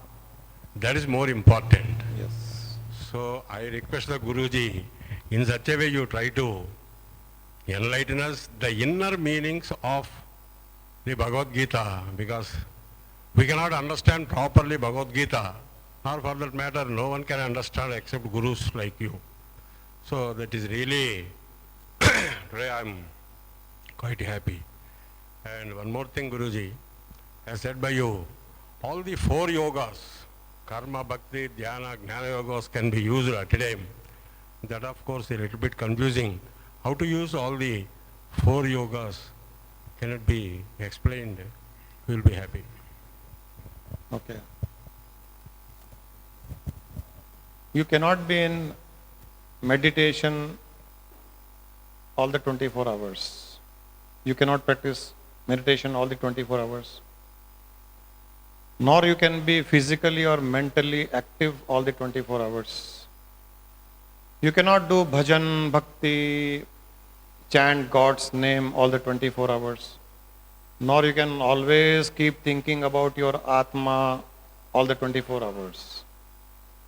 that is more important. Yes. So I request the Guruji, in such a way you try to enlighten us the inner meanings of the Bhagavad Gita, because we cannot understand properly Bhagavad Gita, or for that matter no one can understand except gurus like you. So that is really, today I am quite happy. And one more thing, Guruji, as said by you, all the 4 yogas, karma, bhakti, dhyana, jnana yogas can be used at a time. That of course is a little bit confusing. How to use all the 4 yogas? Can it be explained? We will be happy. Okay. You cannot be in meditation all the 24 hours. You cannot practice meditation all the 24 hours. Nor you can be physically or mentally active all the 24 hours. You cannot do bhajan, bhakti, chant God's name all the 24 hours. Nor you can always keep thinking about your Atma all the 24 hours.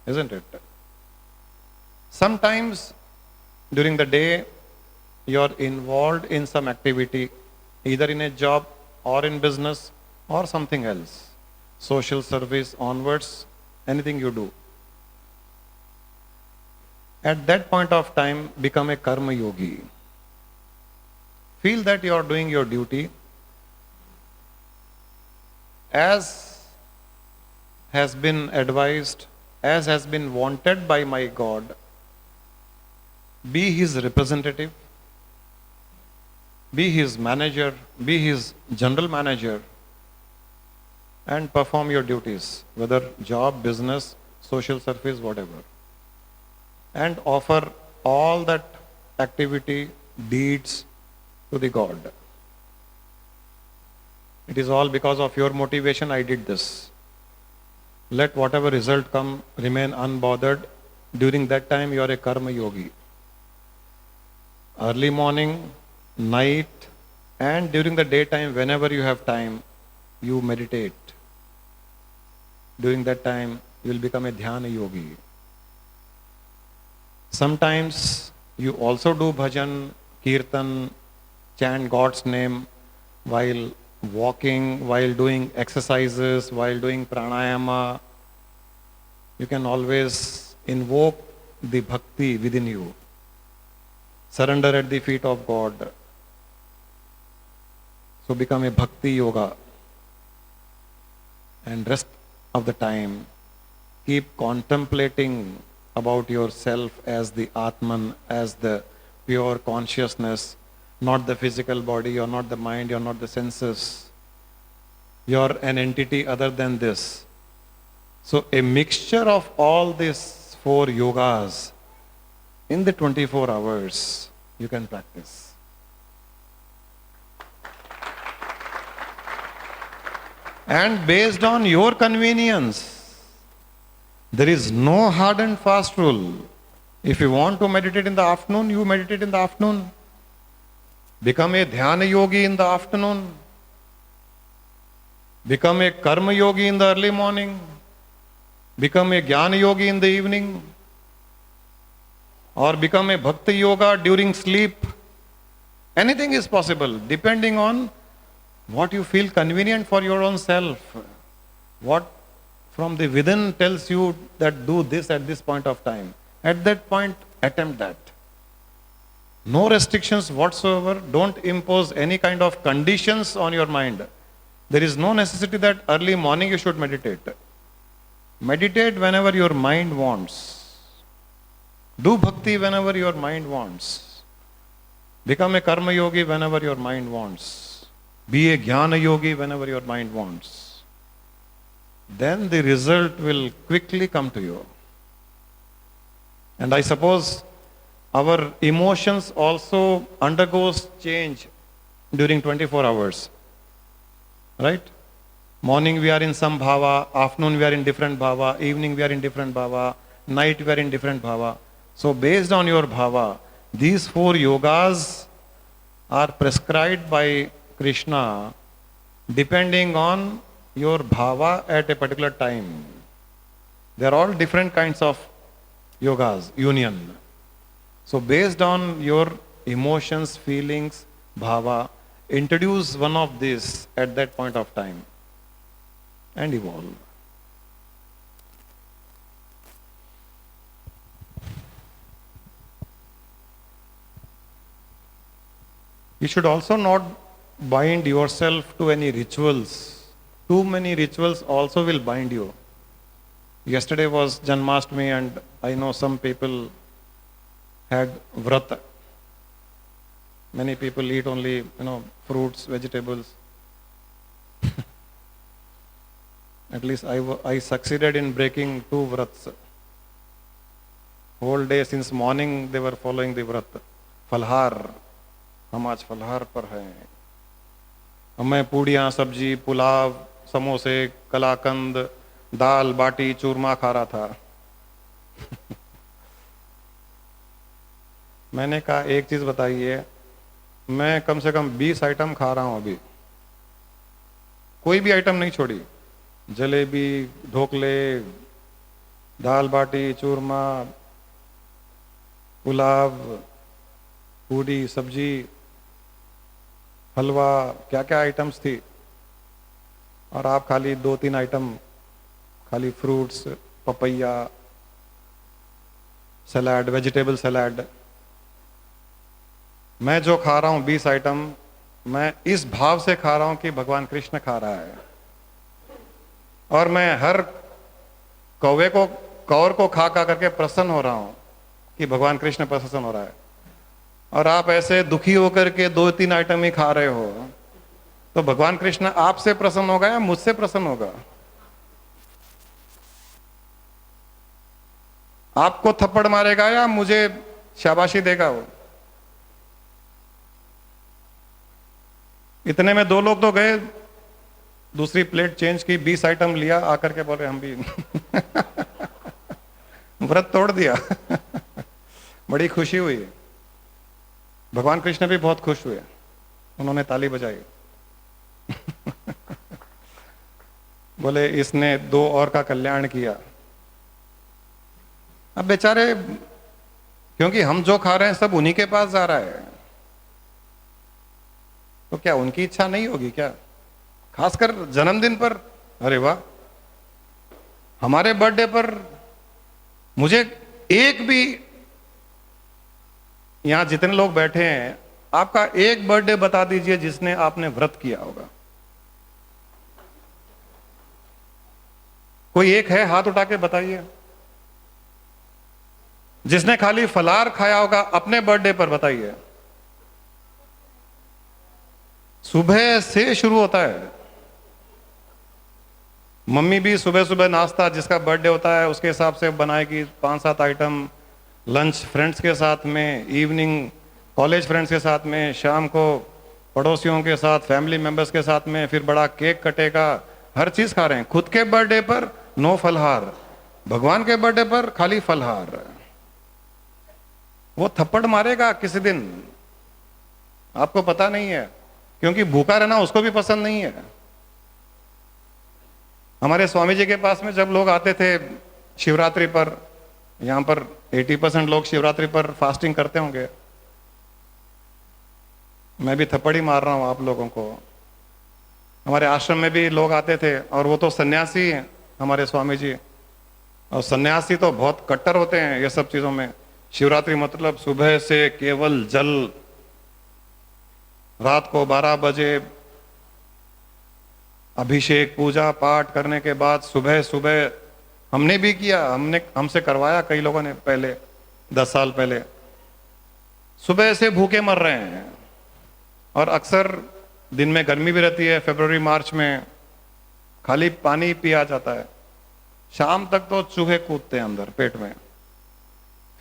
Isn't it? Sometimes during the day you are involved in some activity, either in a job or in business or something else. Social service onwards, anything you do. At that point of time, become a karma yogi. Feel that you are doing your duty as has been advised, as has been wanted by my God. Be his representative, be his manager, be his general manager, and perform your duties, whether job, business, social service, whatever. And offer all that activity, deeds to the God. It is all because of your motivation I did this. Let whatever result come remain unbothered. During that time you are a karma yogi. Early morning, night, and during the daytime, whenever you have time, you meditate. During that time, you will become a dhyana yogi. Sometimes you also do bhajan, kirtan, chant God's name while walking, while doing exercises, while doing pranayama. You can always invoke the bhakti within you. Surrender at the feet of God. So become a bhakti yoga. And rest of the time, keep contemplating about yourself as the Atman, as the pure consciousness, not the physical body, you're not the mind, you're not the senses. You're an entity other than this. So a mixture of all these 4 yogas in the 24 hours you can practice. And based on your convenience, there is no hard and fast rule. If you want to meditate in the afternoon, you meditate in the afternoon. Become a dhyana yogi in the afternoon. Become a karma yogi in the early morning. Become a jnana yogi in the evening. Or become a bhakti yoga during sleep. Anything is possible depending on what you feel convenient for your own self. What from the within tells you that do this at this point of time. At that point, attempt that. No restrictions whatsoever. Don't impose any kind of conditions on your mind. There is no necessity that early morning you should meditate. Meditate whenever your mind wants. Do bhakti whenever your mind wants. Become a karma yogi whenever your mind wants. Be a jnana yogi whenever your mind wants. Then the result will quickly come to you. And I suppose our emotions also undergoes change during 24 hours. Right? Morning we are in some bhava, afternoon we are in different bhava, evening we are in different bhava, night we are in different bhava. So based on your bhava, these 4 yogas are prescribed by Krishna depending on your bhava at a particular time. They are all different kinds of yogas, union. So based on your emotions, feelings, bhava, introduce one of these at that point of time and evolve. You should also not bind yourself to any rituals. Too many rituals also will bind you. Yesterday was Janmashtami and I know some people had vrata. Many people eat only, fruits, vegetables. At least I succeeded in breaking 2 vrats. Whole day since morning they were following the vrat. Falhar. हम आज फलहार पर हैं. मैं पूड़ियाँ, सब्जी, पुलाव, समोसे, कलाकंद, दाल बाटी, चूरमा खा रहा था. मैंने कहा एक चीज बताइए, मैं कम से कम 20 आइटम खा रहा हूं अभी, कोई भी आइटम नहीं छोड़ी. जलेबी, ढोकले, दाल बाटी, चूरमा, पुलाव, पूड़ी, सब्जी, हलवा, क्या क्या आइटम्स थी. और आप खाली 2-3 आइटम, खाली फ्रूट्स, पपैया, सलाद, वेजिटेबल सलाद. मैं जो खा रहा हूं 20 आइटम, मैं इस भाव से खा रहा हूं कि भगवान कृष्ण खा रहा है. और मैं हर कौर को खा करके प्रसन्न हो रहा हूं कि भगवान कृष्ण प्रसन्न हो रहा है. और आप ऐसे दुखी होकर के 2-3 आइटम ही खा रहे हो, तो भगवान कृष्ण आपसे प्रसन्न होगा या मुझसे प्रसन्न होगा? आपको थप्पड़ मारेगा या मुझे शाबाशी देगा वो? इतने में 2 लोग तो गए, दूसरी प्लेट चेंज की, 20 आइटम लिया, आकर के बोले हम भी व्रत तोड़ दिया. बड़ी खुशी हुई. भगवान कृष्ण भी बहुत खुश हुए, उन्होंने ताली बजाई. बोले इसने 2 और का कल्याण किया. अब बेचारे, क्योंकि हम जो खा रहे हैं सब उन्हीं के पास जा रहा है, तो क्या उनकी इच्छा नहीं होगी क्या? खासकर जन्मदिन पर. अरे वाह, हमारे बर्थडे पर मुझे एक भी, यहां जितने लोग बैठे हैं आपका एक बर्थडे बता दीजिए जिसने आपने व्रत किया होगा। कोई एक है, हाथ उठा के बताइए। जिसने खाली फलार खाया होगा अपने बर्थडे पर, बताइए। सुबह से शुरू होता है। मम्मी भी सुबह सुबह नाश्ता, जिसका बर्थडे होता है उसके हिसाब से बनाएगी 5-7 आइटम। लंच फ्रेंड्स के साथ में, इवनिंग कॉलेज फ्रेंड्स के साथ में, शाम को पड़ोसियों के साथ, फैमिली मेंबर्स के साथ में, फिर बड़ा केक कटेगा। हर चीज खा रहे हैं। खुद के बर्थडे पर नो फलहार, भगवान के बर्थडे पर खाली फलहार। वो थप्पड़ मारेगा किसी दिन, आपको पता नहीं है, क्योंकि भूखा रहना उसको भी पसंद नहीं है। हमारे स्वामी जी के पास में जब लोग आते थे शिवरात्रि पर, यहां पर 80% लोग शिवरात्रि पर फास्टिंग करते होंगे। मैं भी थप्पड़ ही मार रहा हूं आप लोगों को। हमारे आश्रम में भी लोग आते थे, और वो तो सन्यासी हैं हमारे स्वामी जी, और सन्यासी तो बहुत कट्टर होते हैं ये सब चीजों में। शिवरात्रि मतलब सुबह से केवल जल, रात को 12 बजे अभिषेक पूजा पाठ करने के बाद सुबह सुबह, हमने भी किया, हमसे करवाया कई लोगों ने पहले, 10 साल पहले। सुबह से भूखे मर रहे हैं, और अक्सर दिन में गर्मी भी रहती है, फरवरी मार्च में खाली पानी पिया जाता है। शाम तक तो चूहे कूदते हैं अंदर पेट में,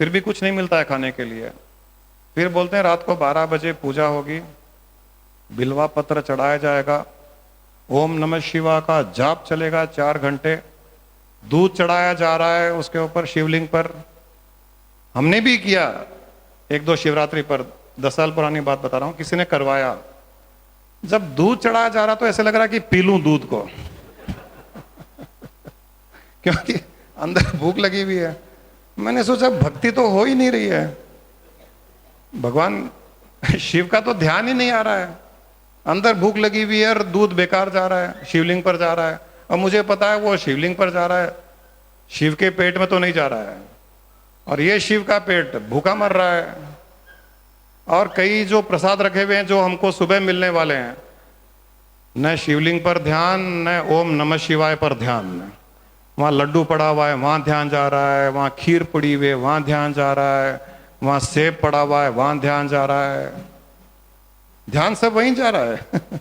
फिर भी कुछ नहीं मिलता है खाने के लिए। फिर बोलते हैं रात को 12 बजे पूजा होगी, बिल्वा पत्र चढ़ाया जाएगा, ओम नमः शिवा का जाप चलेगा 4 घंटे, दूध चढ़ाया जा रहा है उसके ऊपर शिवलिंग पर। हमने भी किया 1-2 शिवरात्रि पर, 10 साल पुरानी बात बता रहा हूं, किसी ने करवाया। जब दूध चढ़ाया जा रहा तो ऐसे लग रहा कि पी लूं दूध को क्योंकि अंदर भूख लगी हुई है। मैंने सोचा भक्ति तो हो ही नहीं रही है, भगवान शिव का तो ध्यान ही नहीं आ रहा है, अंदर भूख लगी हुई है और दूध बेकार जा रहा है, शिवलिंग पर जा रहा है। और मुझे पता है वो शिवलिंग पर जा रहा है, शिव के पेट में तो नहीं जा रहा है, और ये शिव का पेट भूखा मर रहा है। और कई जो प्रसाद रखे हुए हैं जो हमको सुबह मिलने वाले हैं, न शिवलिंग पर ध्यान, न ओम नमः शिवाय पर ध्यान। वहां लड्डू पड़ा हुआ है वहां ध्यान जा रहा है, वहां खीर पड़ी हुई है वहां ध्यान जा रहा है, वहां सेब पड़ा हुआ है वहां ध्यान जा रहा है, ध्यान सब वहीं जा रहा है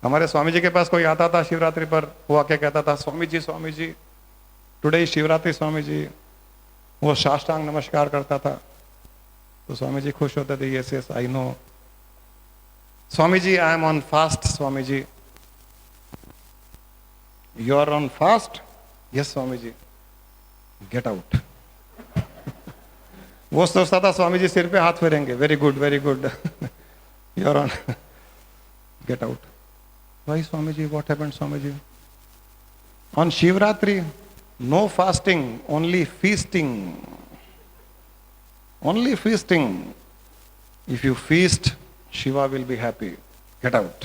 हमारे स्वामी जी के पास कोई आता था शिवरात्रि पर, वो आके कहता था स्वामी जी टुडे शिवरात्रि स्वामी जी। वो साष्टांग नमस्कार करता था, तो स्वामी जी खुश होते थे, yes yes I know Swami ji, I am on fast Swami ji. You are on fast? Yes Swami ji. Get out वो सोचता था स्वामी जी सिर पे हाथ फेरेंगे, very good you are on, get out. Why Swami ji, what happened Swami ji? On Shivratri no fasting, only feasting, only feasting. If you feast, Shiva will be happy. Get out.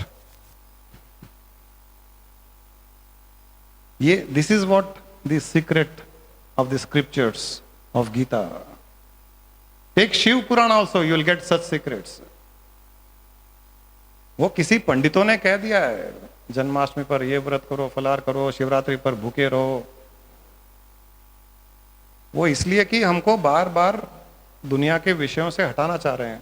This is what the secret of the scriptures of Gita. Take Shiv Puran also, you will get such secrets. वो किसी पंडितों ने कह दिया है जन्माष्टमी पर ये व्रत करो, फलार करो, शिवरात्रि पर भूखे रहो। वो इसलिए कि हमको बार बार दुनिया के विषयों से हटाना चाह रहे हैं।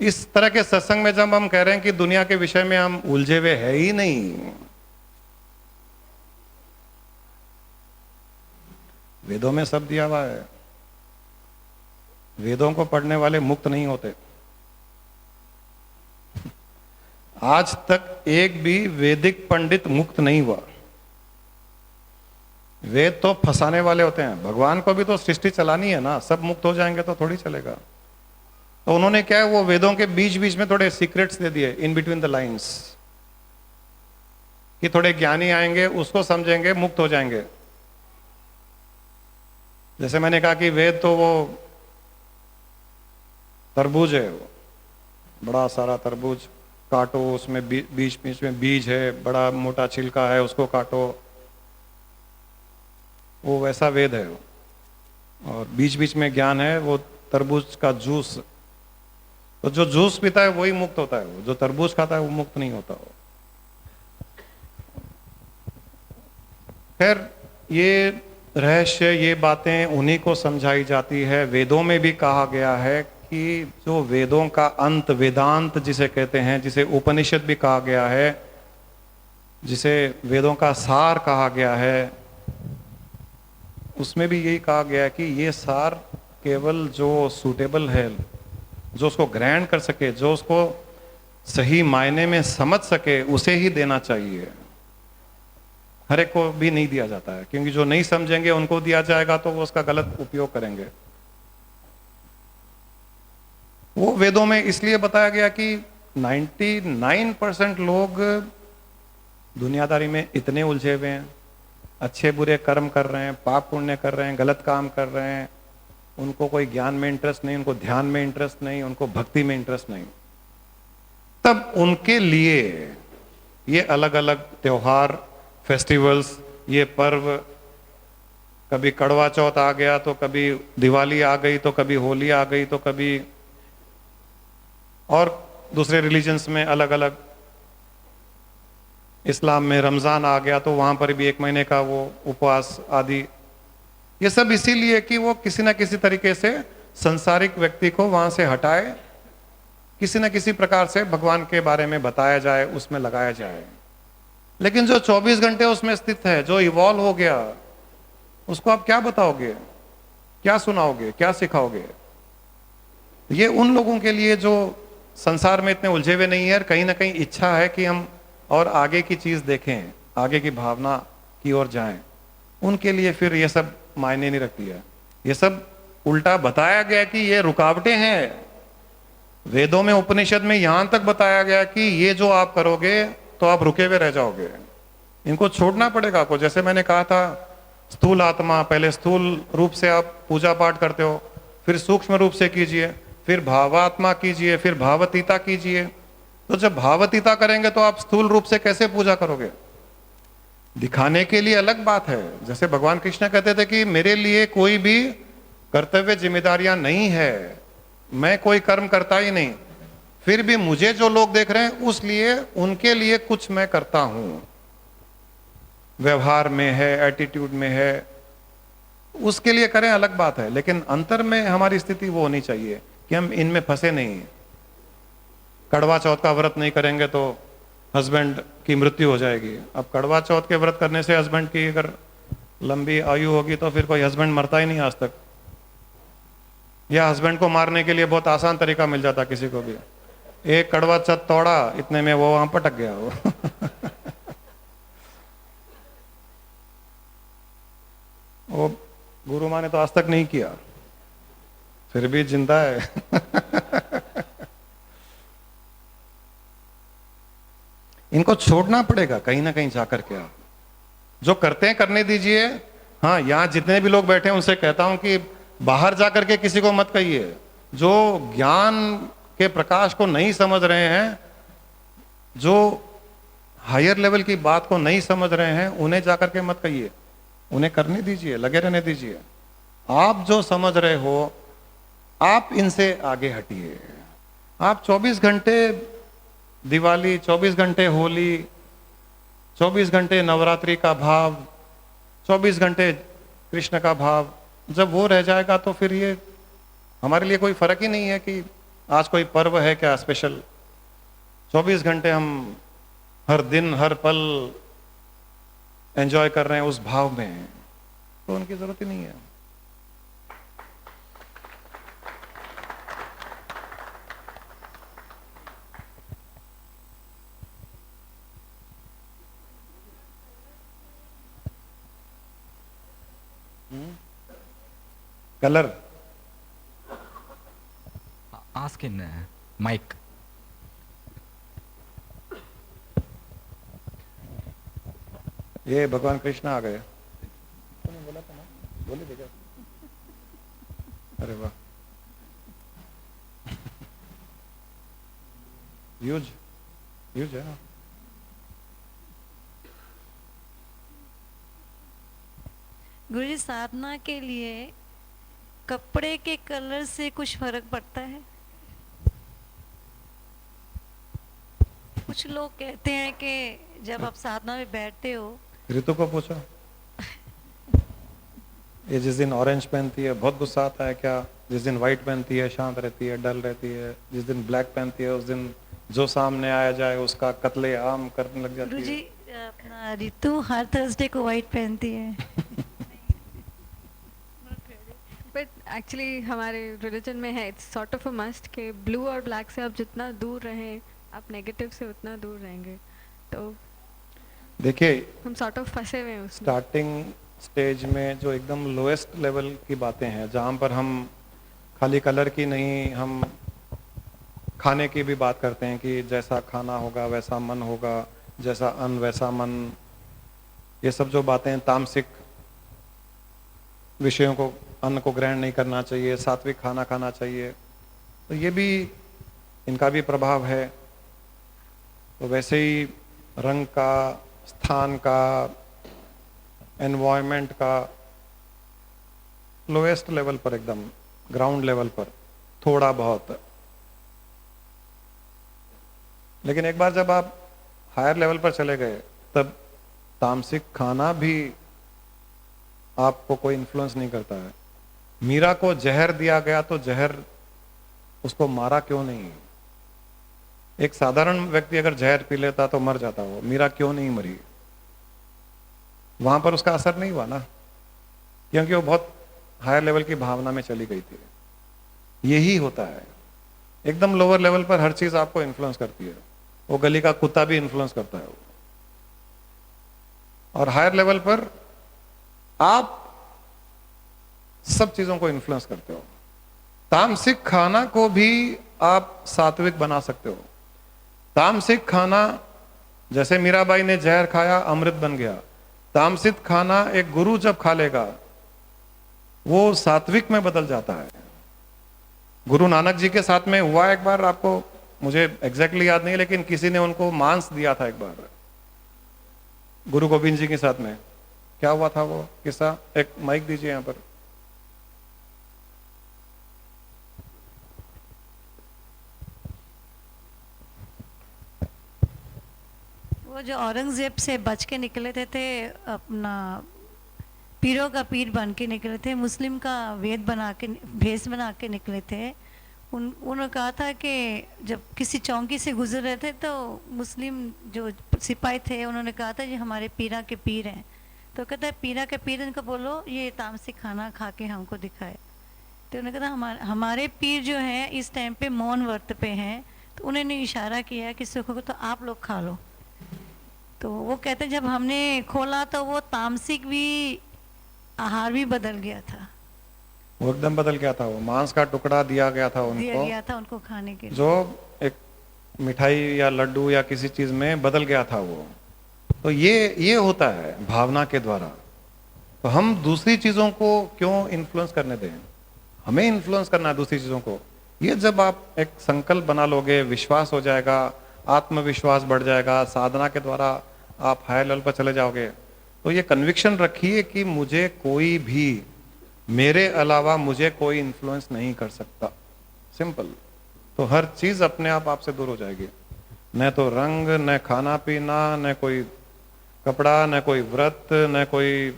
इस तरह के सत्संग में जब हम कह रहे हैं कि दुनिया के विषय में हम उलझे हुए है ही नहीं, वेदों में सब दिया हुआ है। वेदों को पढ़ने वाले मुक्त नहीं होते। आज तक एक भी वैदिक पंडित मुक्त नहीं हुआ। वेद तो फंसाने वाले होते हैं। भगवान को भी तो सृष्टि चलानी है ना, सब मुक्त हो जाएंगे तो थोड़ी चलेगा। तो उन्होंने क्या है, वो वेदों के बीच बीच में थोड़े सीक्रेट्स दे दिए, इन बिटवीन द लाइंस, कि थोड़े ज्ञानी आएंगे उसको समझेंगे, मुक्त हो जाएंगे। जैसे मैंने कहा कि वेद तो वो तरबूज है, वो बड़ा सारा तरबूज काटो, उसमें बीच बीच में बीज है, बड़ा मोटा छिलका है, उसको काटो, वो वैसा वेद है। और बीच बीच में ज्ञान है, वो तरबूज का जूस तो जो जूस पीता है वही मुक्त होता है, वो जो तरबूज खाता है वो मुक्त नहीं होता हो। खैर, ये रहस्य, ये बातें उन्हीं को समझाई जाती है। वेदों में भी कहा गया है कि जो वेदों का अंत, वेदांत जिसे कहते हैं, जिसे उपनिषद भी कहा गया है, जिसे वेदों का सार कहा गया है, उसमें भी यही कहा गया है कि ये सार केवल जो सूटेबल है, जो उसको ग्रहण कर सके, जो उसको सही मायने में समझ सके, उसे ही देना चाहिए। हर एक को भी नहीं दिया जाता है, क्योंकि जो नहीं समझेंगे उनको दिया जाएगा तो वो उसका गलत उपयोग करेंगे। वो वेदों में इसलिए बताया गया कि 99% लोग दुनियादारी में इतने उलझे हुए हैं, अच्छे बुरे कर्म कर रहे हैं, पाप पुण्य कर रहे हैं, गलत काम कर रहे हैं, उनको कोई ज्ञान में इंटरेस्ट नहीं, उनको ध्यान में इंटरेस्ट नहीं, उनको भक्ति में इंटरेस्ट नहीं। तब उनके लिए ये अलग अलग त्योहार, फेस्टिवल्स, ये पर्व, कभी कड़वा चौथ आ गया तो कभी दिवाली आ गई, तो कभी होली आ गई, तो कभी और दूसरे रिलीजन्स में अलग अलग, इस्लाम में रमजान आ गया तो वहां पर भी 1 महीने का वो उपवास आदि। ये सब इसीलिए कि वो किसी ना किसी तरीके से संसारिक व्यक्ति को वहां से हटाए, किसी न किसी प्रकार से भगवान के बारे में बताया जाए, उसमें लगाया जाए। लेकिन जो 24 घंटे उसमें स्थित है, जो इवॉल्व हो गया, उसको आप क्या बताओगे, क्या सुनाओगे, क्या सिखाओगे? ये उन लोगों के लिए जो संसार में इतने उलझे हुए नहीं है, कहीं ना कहीं इच्छा है कि हम और आगे की चीज देखें, आगे की भावना की ओर जाएं, उनके लिए फिर ये सब मायने नहीं रखती है। ये सब उल्टा बताया गया कि ये रुकावटें हैं। वेदों में, उपनिषद में यहां तक बताया गया कि ये जो आप करोगे तो आप रुके हुए रह जाओगे, इनको छोड़ना पड़ेगा आपको। जैसे मैंने कहा था, स्थूल आत्मा, पहले स्थूल रूप से आप पूजा पाठ करते हो, फिर सूक्ष्म रूप से कीजिए, फिर भावात्मा कीजिए, फिर भावतीता कीजिए। तो जब भावतीता करेंगे तो आप स्थूल रूप से कैसे पूजा करोगे? दिखाने के लिए अलग बात है। जैसे भगवान कृष्ण कहते थे कि मेरे लिए कोई भी कर्तव्य जिम्मेदारियां नहीं है, मैं कोई कर्म करता ही नहीं, फिर भी मुझे जो लोग देख रहे हैं उस लिए, उनके लिए कुछ मैं करता हूं। व्यवहार में है, एटीट्यूड में है, उसके लिए करें, अलग बात है। लेकिन अंतर में हमारी स्थिति वो होनी चाहिए कि हम इनमें फंसे नहीं। कड़वा चौथ का व्रत नहीं करेंगे तो हस्बैंड की मृत्यु हो जाएगी। अब कड़वा चौथ के व्रत करने से हस्बैंड की अगर लंबी आयु होगी तो फिर कोई हस्बैंड मरता ही नहीं आज तक। या हस्बैंड को मारने के लिए बहुत आसान तरीका मिल जाता किसी को भी, एक कड़वा चौथ तोड़ा, इतने में वो वहां पटक गया वो। वो गुरु माँ ने तो आज तक नहीं किया, फिर भी जिंदा है। इनको छोड़ना पड़ेगा कहीं ना कहीं जाकर के। आप जो करते हैं करने दीजिए। हाँ, यहां जितने भी लोग बैठे हैं उनसे कहता हूं कि बाहर जाकर के किसी को मत कहिए। जो ज्ञान के प्रकाश को नहीं समझ रहे हैं, जो हायर लेवल की बात को नहीं समझ रहे हैं, उन्हें जाकर के मत कहिए, उन्हें करने दीजिए, लगे रहने दीजिए। आप जो समझ रहे हो, आप इनसे आगे हटिए। आप 24 घंटे दिवाली, 24 घंटे होली, 24 घंटे नवरात्रि का भाव, 24 घंटे कृष्ण का भाव, जब वो रह जाएगा तो फिर ये हमारे लिए कोई फर्क ही नहीं है कि आज कोई पर्व है क्या स्पेशल। 24 घंटे हम हर दिन हर पल एंजॉय कर रहे हैं उस भाव में, तो उनकी जरूरत ही नहीं है। Colour ask in mic. ये भगवान कृष्ण आ गए। तुमने बोला था ना, बोले थे क्या? अरे वाह, यूज है ना। गुरुजी, साधना के लिए कपड़े के कलर से कुछ फर्क पड़ता है? कुछ लोग कहते हैं कि जब आप साधना में बैठते हो ऋतु को पूछो, ये जिस दिन ऑरेंज पहनती है बहुत गुस्सा आता है क्या? जिस दिन व्हाइट पहनती है शांत रहती है, डल रहती है। जिस दिन ब्लैक पहनती है उस दिन जो सामने आया जाए उसका कत्ले आम करने लग जाती गुरुजी है। अपना ऋतु हर थर्सडे को व्हाइट पहनती है। बट एक्चुअली हमारे रिलीजन में है, it's sort of a must कि ब्लू और ब्लैक से आप जितना दूर रहें, आप नेगेटिव से उतना दूर रहेंगे। तो देखिए, हम सॉर्ट ऑफ फंसे हुए हैं उसमें। स्टार्टिंग स्टेज में जो एकदम लोएस्ट लेवल की बातें हैं, जहाँ पर हम खाली कलर की नहीं, हम खाने की भी बात करते हैं कि जैसा खाना होगा वैसा मन होगा, जैसा अन्न वैसा मन। ये सब जो बातें तामसिक विषयों को, अन्न को ग्रहण नहीं करना चाहिए, सात्विक खाना खाना चाहिए, तो ये भी इनका भी प्रभाव है। तो वैसे ही रंग का, स्थान का, एनवायरनमेंट का लोएस्ट लेवल पर, एकदम ग्राउंड लेवल पर थोड़ा बहुत। लेकिन एक बार जब आप हायर लेवल पर चले गए तब तामसिक खाना भी आपको कोई इन्फ्लुएंस नहीं करता है। मीरा को जहर दिया गया तो जहर उसको मारा क्यों नहीं? एक साधारण व्यक्ति अगर जहर पी लेता तो मर जाता वो, मीरा क्यों नहीं मरी? वहां पर उसका असर नहीं हुआ ना, क्योंकि वो बहुत हायर लेवल की भावना में चली गई थी। यही होता है, एकदम लोअर लेवल पर हर चीज आपको इन्फ्लुएंस करती है। वो गली का कुत्ता भी इन्फ्लुएंस करता है वो। और हायर लेवल पर आप सब चीजों को इन्फ्लुएंस करते हो। तामसिक खाना को भी आप सात्विक बना सकते हो। तामसिक खाना, जैसे मीराबाई ने जहर खाया अमृत बन गया, तामसिक खाना एक गुरु जब खा लेगा वो सात्विक में बदल जाता है। गुरु नानक जी के साथ में हुआ एक बार, आपको, मुझे एग्जैक्टली याद नहीं, लेकिन किसी ने उनको मांस दिया था एक बार गुरु गोविंद जी के साथ में। क्या हुआ था वो किस्सा? एक माइक दीजिए यहां पर। वो जो औरंगजेब से बच के निकले थे अपना पीरों का पीर बन के निकले थे, मुस्लिम का वेद बना के, भेष बना के निकले थे। उन्होंने कहा था कि जब किसी चौकी से गुजर रहे थे तो मुस्लिम जो सिपाही थे उन्होंने कहा था ये हमारे पीरा के पीर हैं। तो कहता है पीरा के पीर, इनको बोलो ये तामसिक खाना खा के हमको दिखाए। तो उन्होंने कहा हमारे पीर जो हैं इस टाइम पे मौन व्रत पे हैं। तो उन्होंने इशारा किया कि सुख को तो आप लोग खा लो। तो वो कहते जब हमने खोला तो वो तामसिक भी आहार भी बदल गया था, वो एकदम बदल गया था। वो मांस का टुकड़ा दिया गया था उनको खाने के लिए, जो एक मिठाई या लड्डू या किसी चीज में बदल गया था वो। तो ये होता है भावना के द्वारा। तो हम दूसरी चीजों को क्यों इन्फ्लुएंस करने दें? हमें इन्फ्लुएंस करना है दूसरी चीजों को। ये जब आप एक संकल्प बना लोगे, विश्वास हो जाएगा, आत्मविश्वास बढ़ जाएगा, साधना के द्वारा आप हायर लेवल पर चले जाओगे, तो ये कन्विक्शन रखिए कि मुझे कोई भी, मेरे अलावा मुझे कोई इन्फ्लुएंस नहीं कर सकता। सिंपल। तो हर चीज अपने आप आपसे दूर हो जाएगी। न तो रंग, न खाना पीना, न कोई कपड़ा, न कोई व्रत, न कोई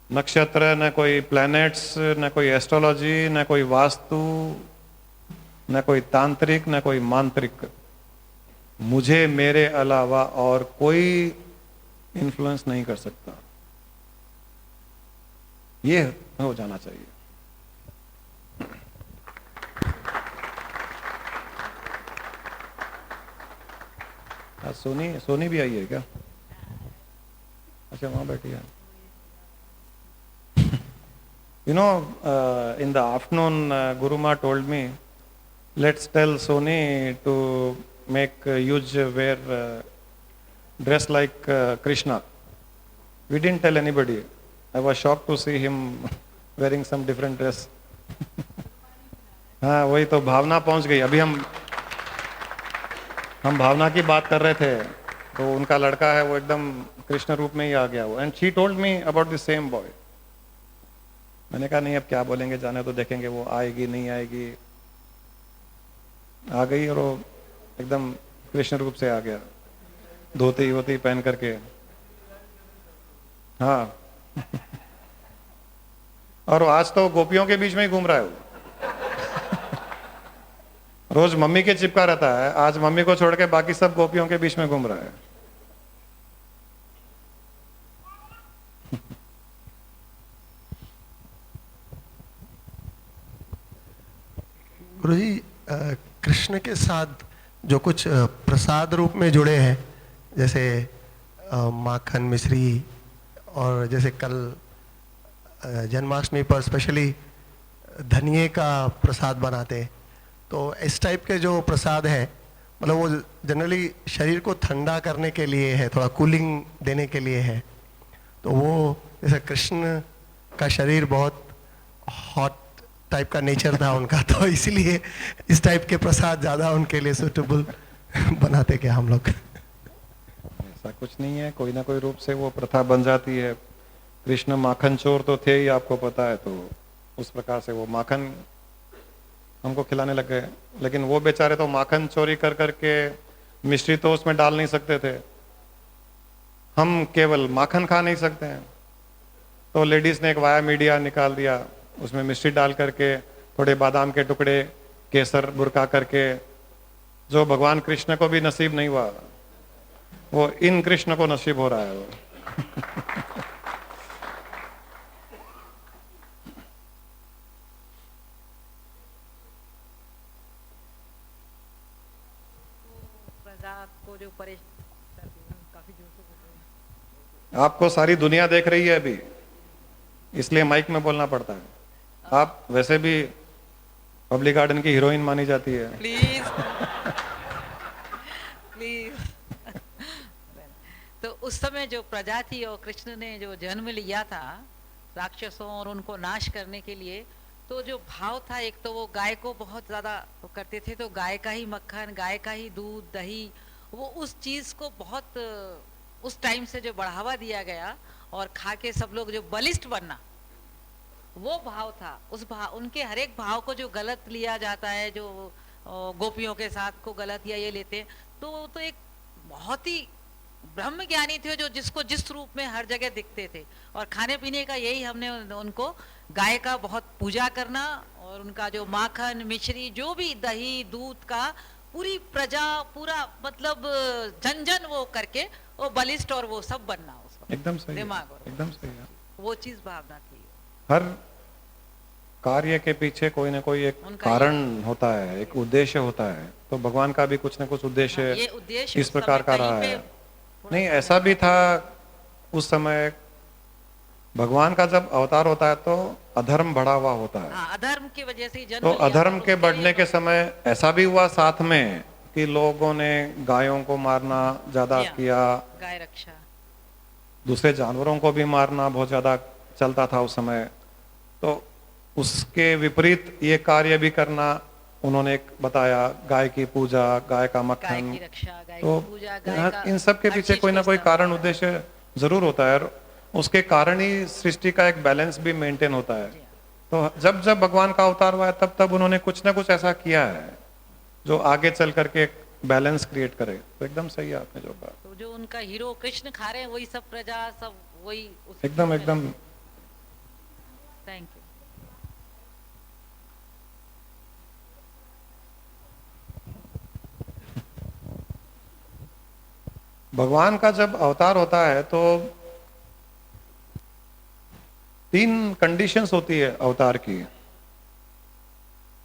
नक्षत्र, न कोई प्लैनेट्स, न कोई एस्ट्रोलॉजी, न कोई वास्तु, न कोई तांत्रिक, न कोई मांत्रिक। मुझे मेरे अलावा और कोई इन्फ्लुएंस नहीं कर सकता। ये हो जाना चाहिए। आज सोनी भी आई है क्या? अच्छा, वहां बैठी है। You know, in the afternoon, Guru Ma told me, let's tell Soni to make huge wear dress like Krishna. We didn't tell anybody. I was shocked to see him wearing some different dress. हाँ, वही तो भावना पहुंच गई। अभी हम भावना की बात कर रहे थे, तो उनका लड़का है वो एकदम कृष्ण रूप में ही आ गया वो। And she told me about the same boy. मैंने कहा नहीं, अब क्या बोलेंगे, जाने तो, देखेंगे वो आएगी नहीं आएगी। आ गई और वो एकदम कृष्ण रूप से आ गया, धोती वोती पहन करके। हाँ और आज तो गोपियों के बीच में ही घूम रहा है वो। रोज मम्मी के चिपका रहता है, आज मम्मी को छोड़ के बाकी सब गोपियों के बीच में घूम रहा है। गुरुजी, कृष्ण के साथ जो कुछ प्रसाद रूप में जुड़े हैं, जैसे माखन मिश्री, और जैसे कल जन्माष्टमी पर स्पेशली धनिए का प्रसाद बनाते हैं, तो इस टाइप के जो प्रसाद है, मतलब वो जनरली शरीर को ठंडा करने के लिए है, थोड़ा कूलिंग देने के लिए है। तो वो जैसे कृष्ण का शरीर बहुत हॉट टाइप का नेचर था उनका, तो इसलिए इस टाइप के प्रसाद ज़्यादा उनके लिए सूटेबल बनाते क्या हम लोग? ऐसा कुछ नहीं है, कोई ना कोई रूप से वो प्रथा बन जाती है। कृष्ण माखन चोर तो थे ही, आपको पता है, तो उस प्रकार से वो माखन हमको खिलाने लग गए। लेकिन वो बेचारे तो माखन चोरी कर करके मिश्री तो उसमें डाल नहीं सकते थे, हम केवल माखन खा नहीं सकते हैं। तो लेडीज ने एक वाया मीडिया निकाल दिया, उसमें मिश्री डाल करके थोड़े बादाम के टुकड़े, केसर बुरका करके, जो भगवान कृष्ण को भी नसीब नहीं हुआ वो इन कृष्ण को नसीब हो रहा है वो। को जो काफी जोर से बोल रहे हैं। आपको सारी दुनिया देख रही है अभी, इसलिए माइक में बोलना पड़ता है। आप वैसे भी पब्लिक गार्डन की हीरोइन मानी जाती है। Please please. तो उस समय जो प्रजा थी और कृष्ण ने जो जन्म लिया था राक्षसों और उनको नाश करने के लिए, तो जो भाव था, एक तो वो गाय को बहुत ज्यादा वो करते थे, तो गाय का ही मक्खन, गाय का ही दूध, दही, वो उस चीज को बहुत उस टाइम से जो बढ़ावा दिया गया और खा के सब लोग जो बलिष्ठ बनना, वो भाव था। उस भाव, उनके हर एक भाव को जो गलत लिया जाता है, जो गोपियों के साथ को गलत या ये लेते, तो एक बहुत ही ब्रह्म ज्ञानी थे जो जिसको जिस रूप में हर जगह दिखते थे। और खाने पीने का यही हमने उनको गाय का बहुत पूजा करना, और उनका जो माखन मिश्री जो भी दही दूध का पूरी प्रजा पूरा मतलब जन जन वो करके वो बलिष्ठ और वो सब बनना उसका एकदम सही है, दिमाग और एकदम सही है। वो चीज भावना थी। हर कार्य के पीछे कोई ना कोई एक उनका कारण होता है, एक उद्देश्य होता है। तो भगवान का भी कुछ ना कुछ उद्देश्य ये उद्देश्य इस उस प्रकार समय का कहीं रहा पे है। थोड़ा नहीं, सा ऐसा भी था उस समय, भगवान का जब अवतार होता है तो अधर्म बढ़ा हुआ होता है। हाँ, अधर्म की वजह से ही जन्म तो लिया अधर्म था, के उसके बढ़ने लिए के समय ऐसा भी हुआ साथ में कि लोगों ने गायों को मारना ज्यादा किया, गाय रक्षा, दूसरे जानवरों को भी मारना बहुत ज्यादा चलता था उस समय। तो उसके विपरीत ये कार्य भी करना उन्होंने एक बताया, गाय की पूजा, गाय का गाय मक्खन। की रक्षा, गाय तो की पूजा, गाय का इन सब के हर पीछे चीज कोई ना को कोई इस्तेमाल कारण उद्देश्य जरूर होता है, और उसके कारण ही सृष्टि का एक बैलेंस भी मेंटेन होता है। तो जब जब भगवान का अवतार हुआ है तब तब उन्होंने कुछ ना कुछ ऐसा किया है जो आगे चल करके एक बैलेंस क्रिएट करे। तो एकदम सही है आपने जो कहा, तो जो उनका हीरो कृष्ण खा रहे हैं वही सब प्रजा सब वही एकदम एकदम। Thank you. भगवान का जब अवतार होता है तो 3 कंडीशंस होती है अवतार की।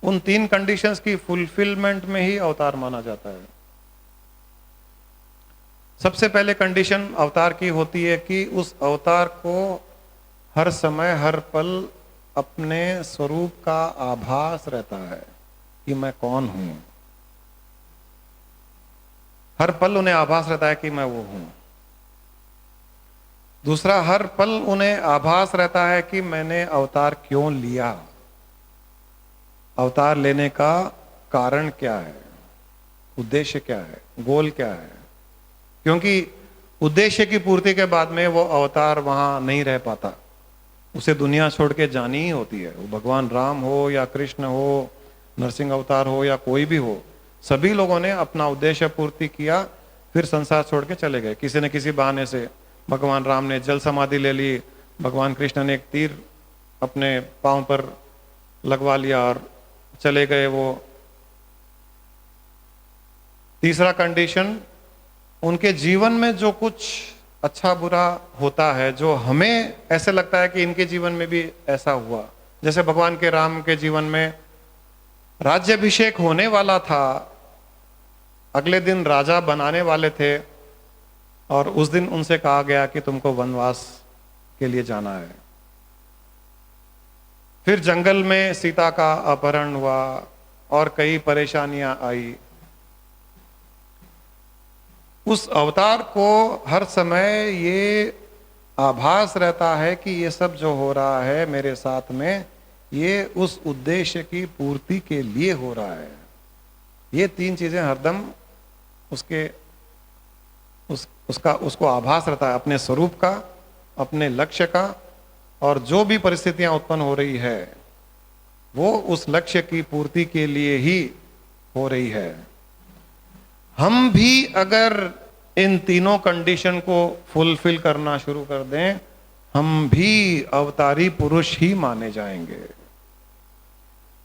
उन 3 कंडीशंस की फुलफिलमेंट में ही अवतार माना जाता है। सबसे पहले कंडीशन अवतार की होती है कि उस अवतार को हर समय हर पल अपने स्वरूप का आभास रहता है कि मैं कौन हूं। हर पल उन्हें आभास रहता है कि मैं वो हूं। दूसरा, हर पल उन्हें आभास रहता है कि मैंने अवतार क्यों लिया, अवतार लेने का कारण क्या है, उद्देश्य क्या है, गोल क्या है। क्योंकि उद्देश्य की पूर्ति के बाद में वो अवतार वहां नहीं रह पाता, उसे दुनिया छोड़ के जानी ही होती है। वो भगवान राम हो या कृष्ण हो, नरसिंह अवतार हो या कोई भी हो, सभी लोगों ने अपना उद्देश्य पूर्ति किया, फिर संसार छोड़ के चले गए किसी न किसी बहाने से। भगवान राम ने जल समाधि ले ली, भगवान कृष्ण ने एक तीर अपने पांव पर लगवा लिया और चले गए वो। तीसरा कंडीशन, उनके जीवन में जो कुछ अच्छा बुरा होता है, जो हमें ऐसे लगता है कि इनके जीवन में भी ऐसा हुआ, जैसे भगवान के राम के जीवन में राज्याभिषेक होने वाला था, अगले दिन राजा बनाने वाले थे, और उस दिन उनसे कहा गया कि तुमको वनवास के लिए जाना है। फिर जंगल में सीता का अपहरण हुआ और कई परेशानियां आई। उस अवतार को हर समय ये आभास रहता है कि ये सब जो हो रहा है मेरे साथ में, ये उस उद्देश्य की पूर्ति के लिए हो रहा है। ये तीन चीजें हरदम उसको आभास रहता है, अपने स्वरूप का, अपने लक्ष्य का, और जो भी परिस्थितियां उत्पन्न हो रही है वो उस लक्ष्य की पूर्ति के लिए ही हो रही है। हम भी अगर इन तीनों कंडीशन को फुलफिल करना शुरू कर दें, हम भी अवतारी पुरुष ही माने जाएंगे।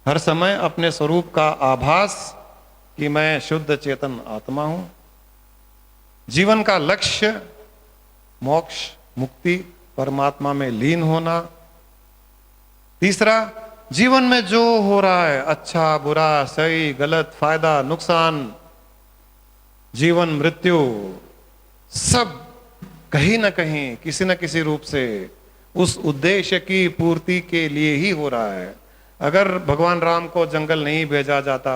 हर समय अपने स्वरूप का आभास कि मैं शुद्ध चेतन आत्मा हूं, जीवन का लक्ष्य मोक्ष, मुक्ति, परमात्मा में लीन होना। तीसरा, जीवन में जो हो रहा है, अच्छा बुरा, सही गलत, फायदा नुकसान, जीवन मृत्यु, सब कहीं ना कहीं किसी न किसी रूप से उस उद्देश्य की पूर्ति के लिए ही हो रहा है। अगर भगवान राम को जंगल नहीं भेजा जाता,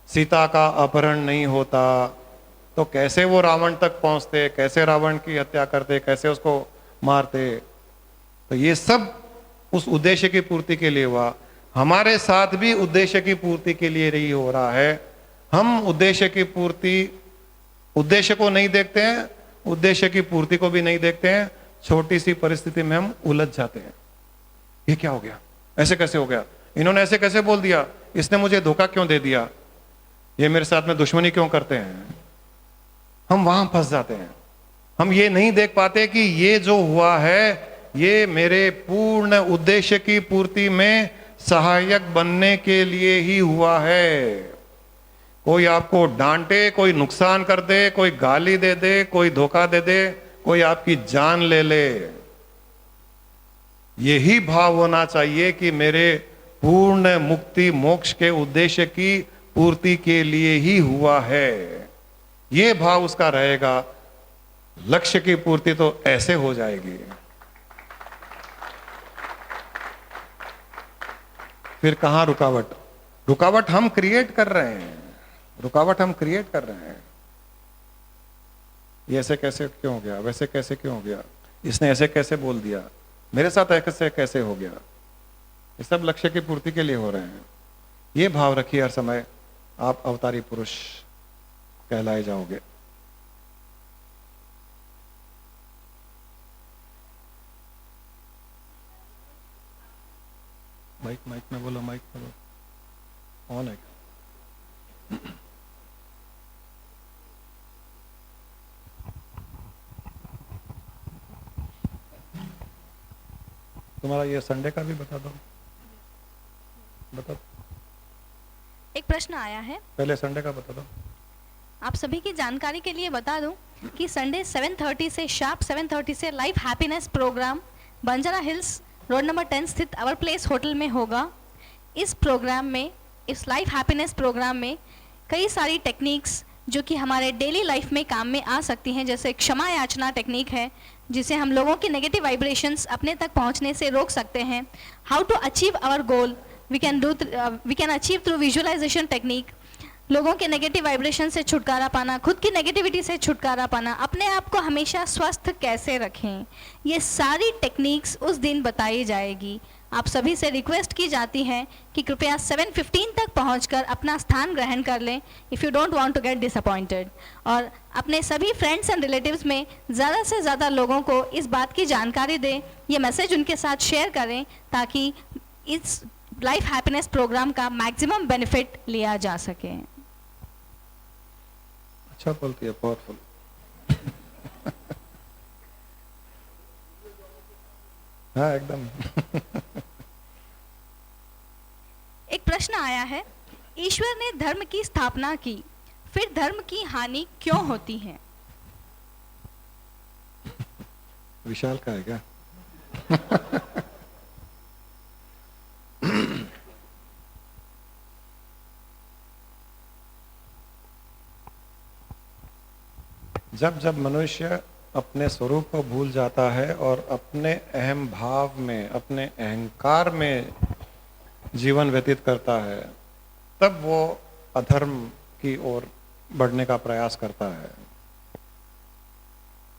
सीता का अपहरण नहीं होता, तो कैसे वो रावण तक पहुंचते, कैसे रावण की हत्या करते, कैसे उसको मारते। तो ये सब उस उद्देश्य की पूर्ति के लिए हुआ। हमारे साथ भी उद्देश्य की पूर्ति के लिए ही हो रहा है। हम उद्देश्य को नहीं देखते हैं, उद्देश्य की पूर्ति को भी नहीं देखते हैं। छोटी सी परिस्थिति में हम उलझ जाते हैं। ये क्या हो गया, ऐसे कैसे हो गया, इन्होंने ऐसे कैसे बोल दिया, इसने मुझे धोखा क्यों दे दिया, ये मेरे साथ में दुश्मनी क्यों करते हैं। हम वहां फंस जाते हैं। हम ये नहीं देख पाते कि ये जो हुआ है ये मेरे पूर्ण उद्देश्य की पूर्ति में सहायक बनने के लिए ही हुआ है। कोई आपको डांटे, कोई नुकसान कर दे, कोई गाली दे दे, कोई धोखा दे दे, कोई आपकी जान ले ले, यही भाव होना चाहिए कि मेरे पूर्ण मुक्ति मोक्ष के उद्देश्य की पूर्ति के लिए ही हुआ है। ये भाव उसका रहेगा, लक्ष्य की पूर्ति तो ऐसे हो जाएगी। फिर कहां रुकावट? रुकावट हम क्रिएट कर रहे हैं, रुकावट हम क्रिएट कर रहे हैं। ये ऐसे कैसे क्यों हो गया, वैसे कैसे क्यों हो गया, इसने ऐसे कैसे बोल दिया, मेरे साथ ऐसे कैसे हो गया। ये सब लक्ष्य की पूर्ति के लिए हो रहे हैं। ये भाव रखिए हर समय, आप अवतारी पुरुष कहलाए जाओगे। माइक में बोलो, माइक में बोलो, ऑन है। तुम्हारा ये संडे का भी बता दो, बता। एक प्रश्न आया है, पहले संडे का बता दो। आप सभी की जानकारी के लिए बता दूं कि संडे 7:30 से शार्प 7:30 से life happiness programme Banjara hills road number 10 स्थित आवर प्लेस होटल में होगा। इस प्रोग्राम में, इस लाइफ हैप्पीनेस प्रोग्राम में कई सारी टेक्निक्स जो कि हमारे डेली लाइफ में काम में आ सकती हैं, जैसे क्षमा याचना टेक्निक है जिसे हम लोगों की नेगेटिव वाइब्रेशंस अपने तक पहुंचने से रोक सकते हैं। How to achieve our goal we can achieve through visualisation technique. लोगों के नेगेटिव वाइब्रेशन से छुटकारा पाना, खुद की नेगेटिविटी से छुटकारा पाना, अपने आप को हमेशा स्वस्थ कैसे रखें, ये सारी टेक्निक्स उस दिन बताई जाएगी। आप सभी से रिक्वेस्ट की जाती है कि कृपया 7:15 तक पहुंचकर अपना स्थान ग्रहण कर लें, if you don't want to get disappointed. और अपने सभी फ्रेंड्स एंड रिलेटिव्स में ज़्यादा से ज़्यादा लोगों को इस बात की जानकारी दें, ये मैसेज उनके साथ शेयर करें ताकि इस लाइफ हैप्पीनेस प्रोग्राम का मैक्सिमम बेनिफिट लिया जा सके। अच्छा बोलती है, पावरफुल। हाँ एकदम। एक प्रश्न आया है, ईश्वर ने धर्म की स्थापना की, फिर धर्म की हानि क्यों होती है? विशाल का है क्या? जब जब मनुष्य अपने स्वरूप को भूल जाता है और अपने अहम भाव में, अपने अहंकार में जीवन व्यतीत करता है, तब वो अधर्म की ओर बढ़ने का प्रयास करता है।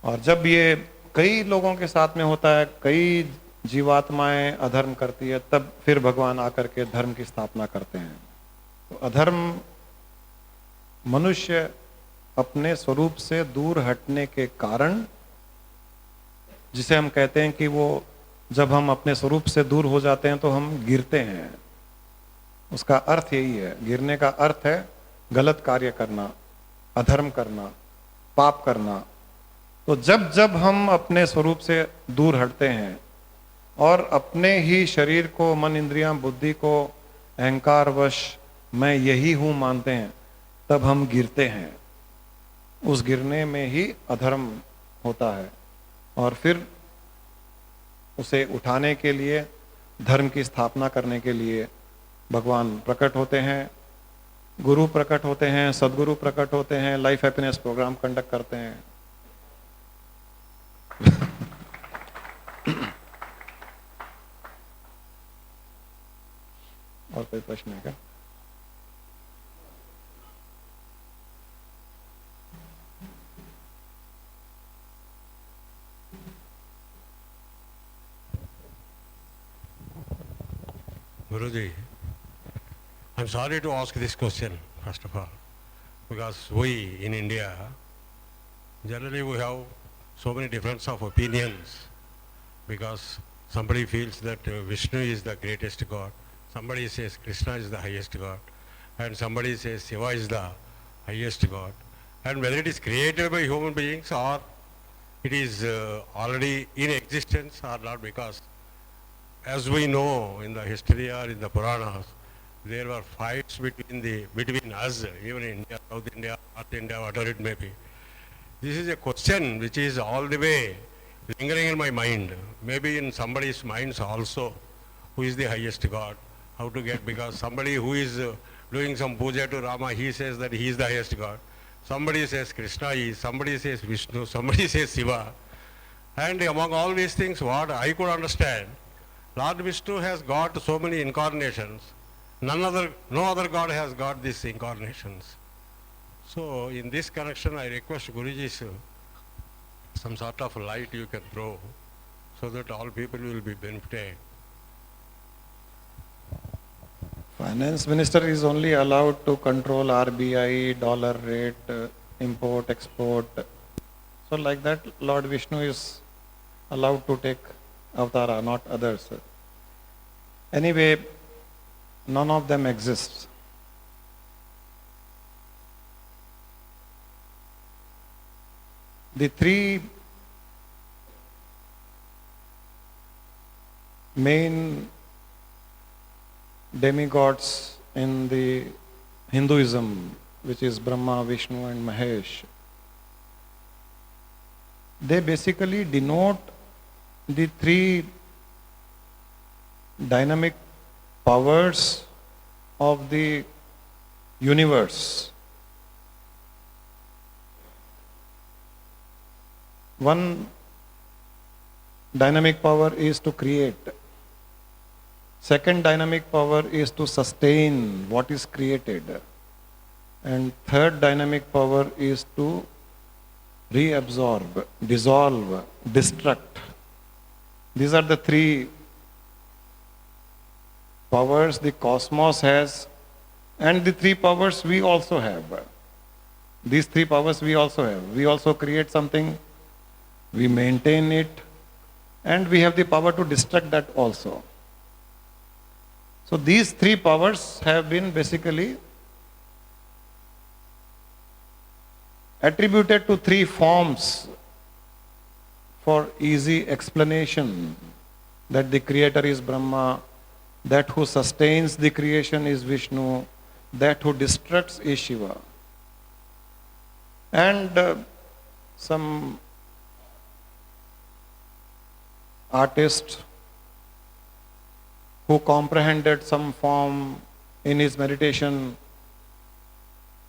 और जब ये कई लोगों के साथ में होता है, कई जीवात्माएं अधर्म करती है, तब फिर भगवान आकर के धर्म की स्थापना करते हैं। तो अधर्म मनुष्य अपने स्वरूप से दूर हटने के कारण, जिसे हम कहते हैं कि वो जब हम अपने स्वरूप से दूर हो जाते हैं तो हम गिरते हैं। उसका अर्थ यही है, गिरने का अर्थ है गलत कार्य करना, अधर्म करना, पाप करना। तो जब जब हम अपने स्वरूप से दूर हटते हैं और अपने ही शरीर को, मन, इंद्रियां, बुद्धि को अहंकारवश मैं यही हूं मानते हैं, तब हम गिरते हैं। उस गिरने में ही अधर्म होता है और फिर उसे उठाने के लिए, धर्म की स्थापना करने के लिए भगवान प्रकट होते हैं, गुरु प्रकट होते हैं, सदगुरु प्रकट होते हैं, लाइफ हैप्पीनेस प्रोग्राम कंडक्ट करते हैं। और कोई प्रश्न है क्या? Guruji, I'm sorry to ask this question, first of all, because we in India, generally we have so many difference of opinions, because somebody feels that Vishnu is the greatest God, somebody says Krishna is the highest God, and somebody says Shiva is the highest God. And whether it is created by human beings or it is already in existence or not, because as we know in the history or in the Puranas, there were fights between us, even in India, South India, North India, whatever it may be. This is a question which is all the way lingering in my mind, maybe in somebody's minds also, who is the highest God, how to get, because somebody who is doing some puja to Rama, he says that he is the highest God. Somebody says Krishna is, somebody says Vishnu, somebody says Shiva. And among all these things, what I could understand, Lord Vishnu has got so many incarnations. No other God has got these incarnations. So in this connection, I request Guruji, some sort of light you can throw so that all people will be benefited. Finance minister is only allowed to control RBI, dollar rate, import, export. So like that, Lord Vishnu is allowed to take avatara, not others. Anyway, none of them exists. The three main demigods in the Hinduism, which is Brahma, Vishnu and Mahesh, they basically denote the three dynamic powers of the universe. One dynamic power is to create. Second dynamic power is to sustain what is created. And third dynamic power is to reabsorb, dissolve, destruct. These are the three powers the cosmos has, and the three powers we also have. These three powers we also have. We also create something, we maintain it, and we have the power to destruct that also. So these three powers have been basically attributed to three forms for easy explanation, that the creator is Brahma, that who sustains the creation is Vishnu, that who destructs is Shiva. And some artist who comprehended some form in his meditation,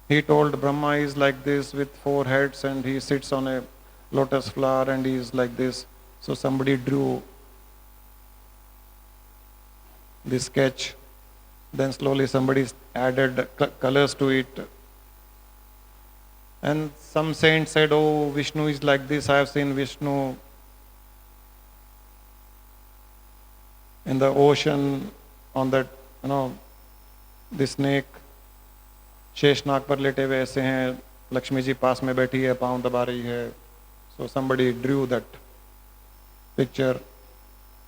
he told Brahma is like this with four heads and he sits on a lotus flower and he is like this. So somebody drew the sketch, then slowly somebody added colors to it. And some saint said, oh, Vishnu is like this, I have seen Vishnu in the ocean on that, the snake, Sheshnag पर लेटे हुए ऐसे हैं, लक्ष्मी जी पास में बैठी है, पाँव दबा रही है. So somebody drew that picture.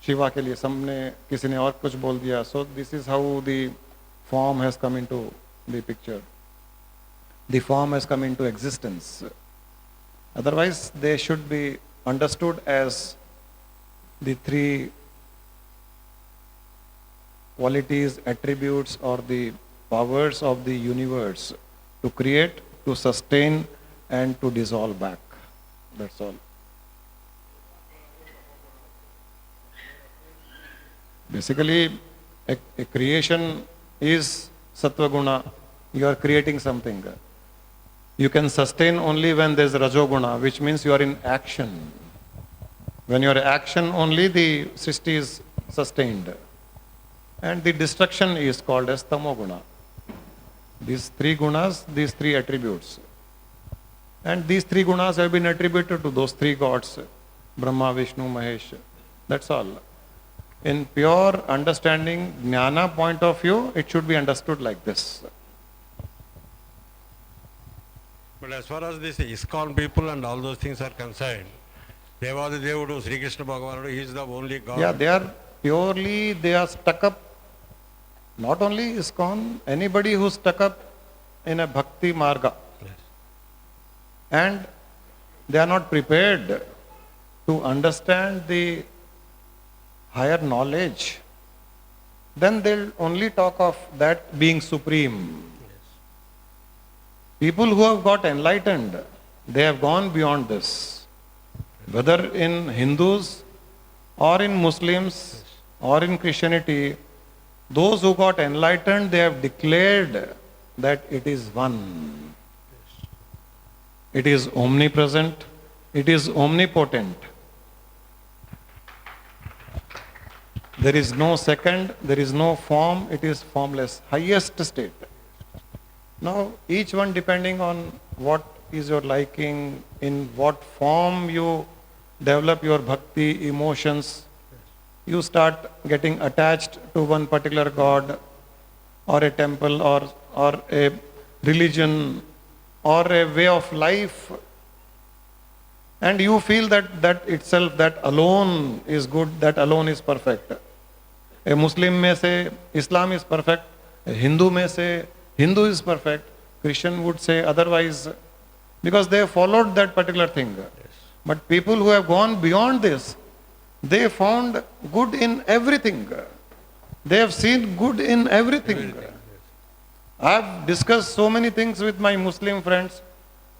Shiva के लिए सबने, किसी ने और कुछ बोल दिया. So this is how the form has come into the picture. The form has come into existence. Otherwise, they should be understood as the three qualities, attributes, or the powers of the universe to create, to sustain, and to dissolve back. That's all. Basically, a creation is sattva guna. You are creating something. You can sustain only when there is rajoguna, which means you are in action. When you are in action, only the srishti is sustained. And the destruction is called as tamoguna. These three gunas, these three attributes. And these three gunas have been attributed to those three gods, Brahma, Vishnu, Mahesh. That's all. In pure understanding, jnana point of view, it should be understood like this. But as far as this ISKCON people and all those things are concerned, Devadi Devudu, Sri Krishna Bhagavan, he is the only God. Yeah, they are stuck up. Not only ISKCON, anybody who's stuck up in a bhakti marga. Yes. And they are not prepared to understand the higher knowledge, then they'll only talk of that being supreme. People who have got enlightened, they have gone beyond this. Whether in Hindus or in Muslims or in Christianity, those who got enlightened, they have declared that it is one. It is omnipresent. It is omnipotent. There is no second, there is no form, it is formless, highest state. Now, each one depending on what is your liking, in what form you develop your bhakti, emotions, you start getting attached to one particular god or a temple or a religion or a way of life, and you feel that itself, that alone is good, that alone is perfect. A Muslim may say Islam is perfect, a Hindu may say Hindu is perfect, Christian would say otherwise, because they have followed that particular thing. Yes. But people who have gone beyond this, they found good in everything. They have seen good in everything. Yes. I have discussed so many things with my Muslim friends,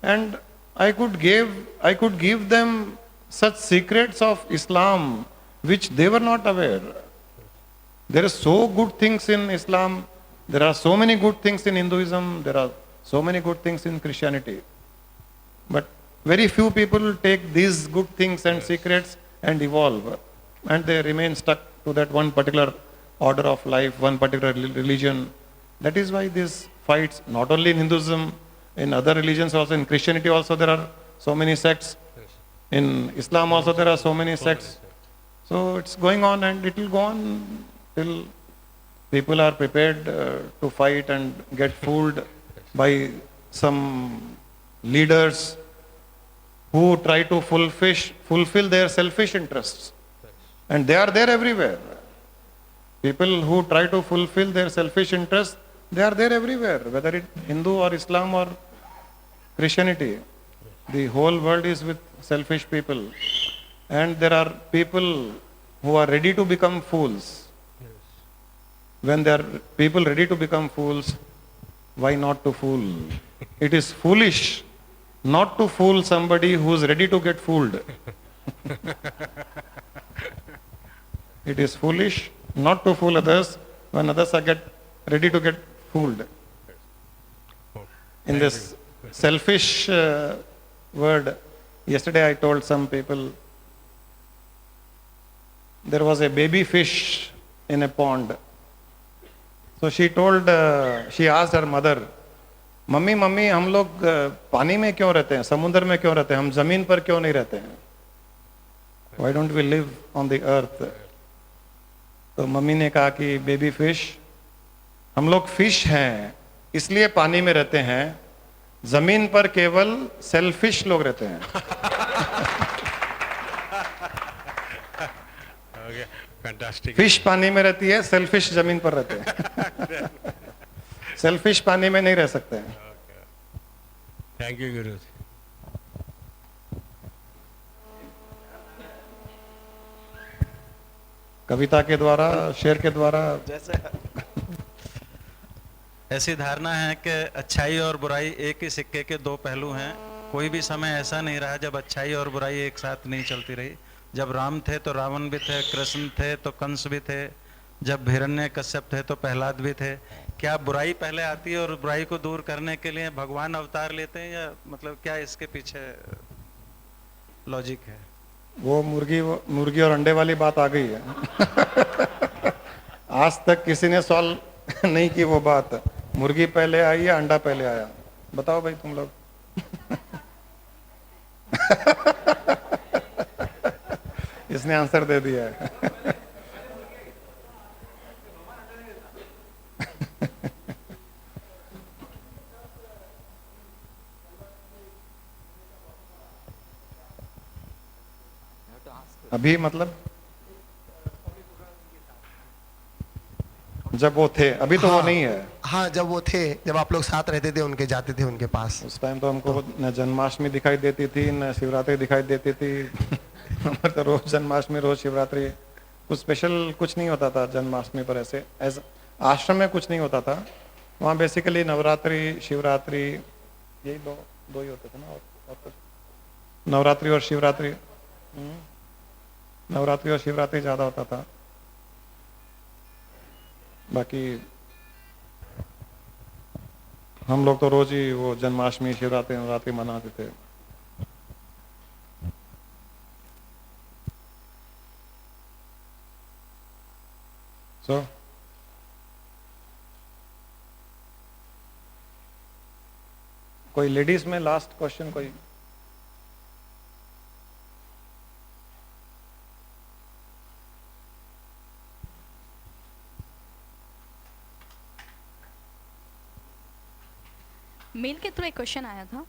and I could give them such secrets of Islam which they were not aware. There are so good things in Islam, there are so many good things in Hinduism, there are so many good things in Christianity. But very few people take these good things and secrets and evolve, and they remain stuck to that one particular order of life, one particular religion. That is why these fights, not only in Hinduism, in other religions also, in Christianity also there are so many sects. In Islam also there are so many sects. So it's going on and it will go on till people are prepared to fight and get fooled by some leaders who try to fulfill their selfish interests. And they are there everywhere. People who try to fulfill their selfish interests, they are there everywhere, whether it's Hindu or Islam or Christianity. The whole world is with selfish people. And there are people who are ready to become fools. When there are people ready to become fools, why not to fool? It is foolish not to fool somebody who is ready to get fooled. It is foolish not to fool others when others are ready to get fooled. In this selfish word, yesterday I told some people, there was a baby fish in a pond. So she asked her mother, mummy mummy हम लोग पानी में क्यों रहते हैं, समुद्र में क्यों रहते हैं, हम जमीन पर क्यों नहीं रहते हैं? Why don't we live on the earth? तो मम्मी ने कहा कि बेबी फिश, हम लोग फिश हैं इसलिए पानी में रहते हैं, जमीन पर केवल सेल्फिश लोग रहते हैं. Okay, fantastic. फिश पानी में रहती है, सेल्फिश जमीन पर रहते हैं. सेल्फिश पानी में नहीं रह सकते हैं. Thank you, Guru. कविता के द्वारा, शेर के द्वारा. जैसे ऐसी धारणा है कि अच्छाई और बुराई एक ही सिक्के के दो पहलू हैं. कोई भी समय ऐसा नहीं रहा जब अच्छाई और बुराई एक साथ नहीं चलती रही. जब राम थे तो रावण भी थे, कृष्ण थे तो कंस भी थे, जब हिरण्य कश्यप थे तो प्रहलाद भी थे. क्या बुराई पहले आती है और बुराई को दूर करने के लिए भगवान अवतार लेते हैं, या मतलब क्या इसके पीछे लॉजिक है? वो मुर्गी और अंडे वाली बात आ गई है. आज तक किसी ने सॉल्व नहीं की वो बात. मुर्गी पहले आई या अंडा पहले आया? बताओ भाई तुम लोग. इसने आंसर दे दिया है. अभी मतलब जब वो थे, अभी तो वो नहीं है. हाँ, जब वो थे, जब आप लोग साथ रहते थे, उनके जाते थे उनके पास, उस टाइम तो हमको न जन्माष्टमी दिखाई देती थी, न शिवरात्रि दिखाई देती थी. तो रोज जन्माष्टमी, रोज शिवरात्रि. कुछ स्पेशल कुछ नहीं होता था जन्माष्टमी पर. ऐसे आश्रम में कुछ नहीं होता था. वहाँ बेसिकली नवरात्रि, शिवरात्रि, यही दो ही होते थे ना. और कुछ नवरात्रि और शिवरात्रि, नवरात्रि और शिवरात्रि ज्यादा होता था. बाकी हम लोग तो रोज ही वो जन्माष्टमी, शिवरात्रि, नवरात्रि मनाते थे. सो कोई लेडीज में लास्ट क्वेश्चन कोई? मेल के थ्रू एक क्वेश्चन आया था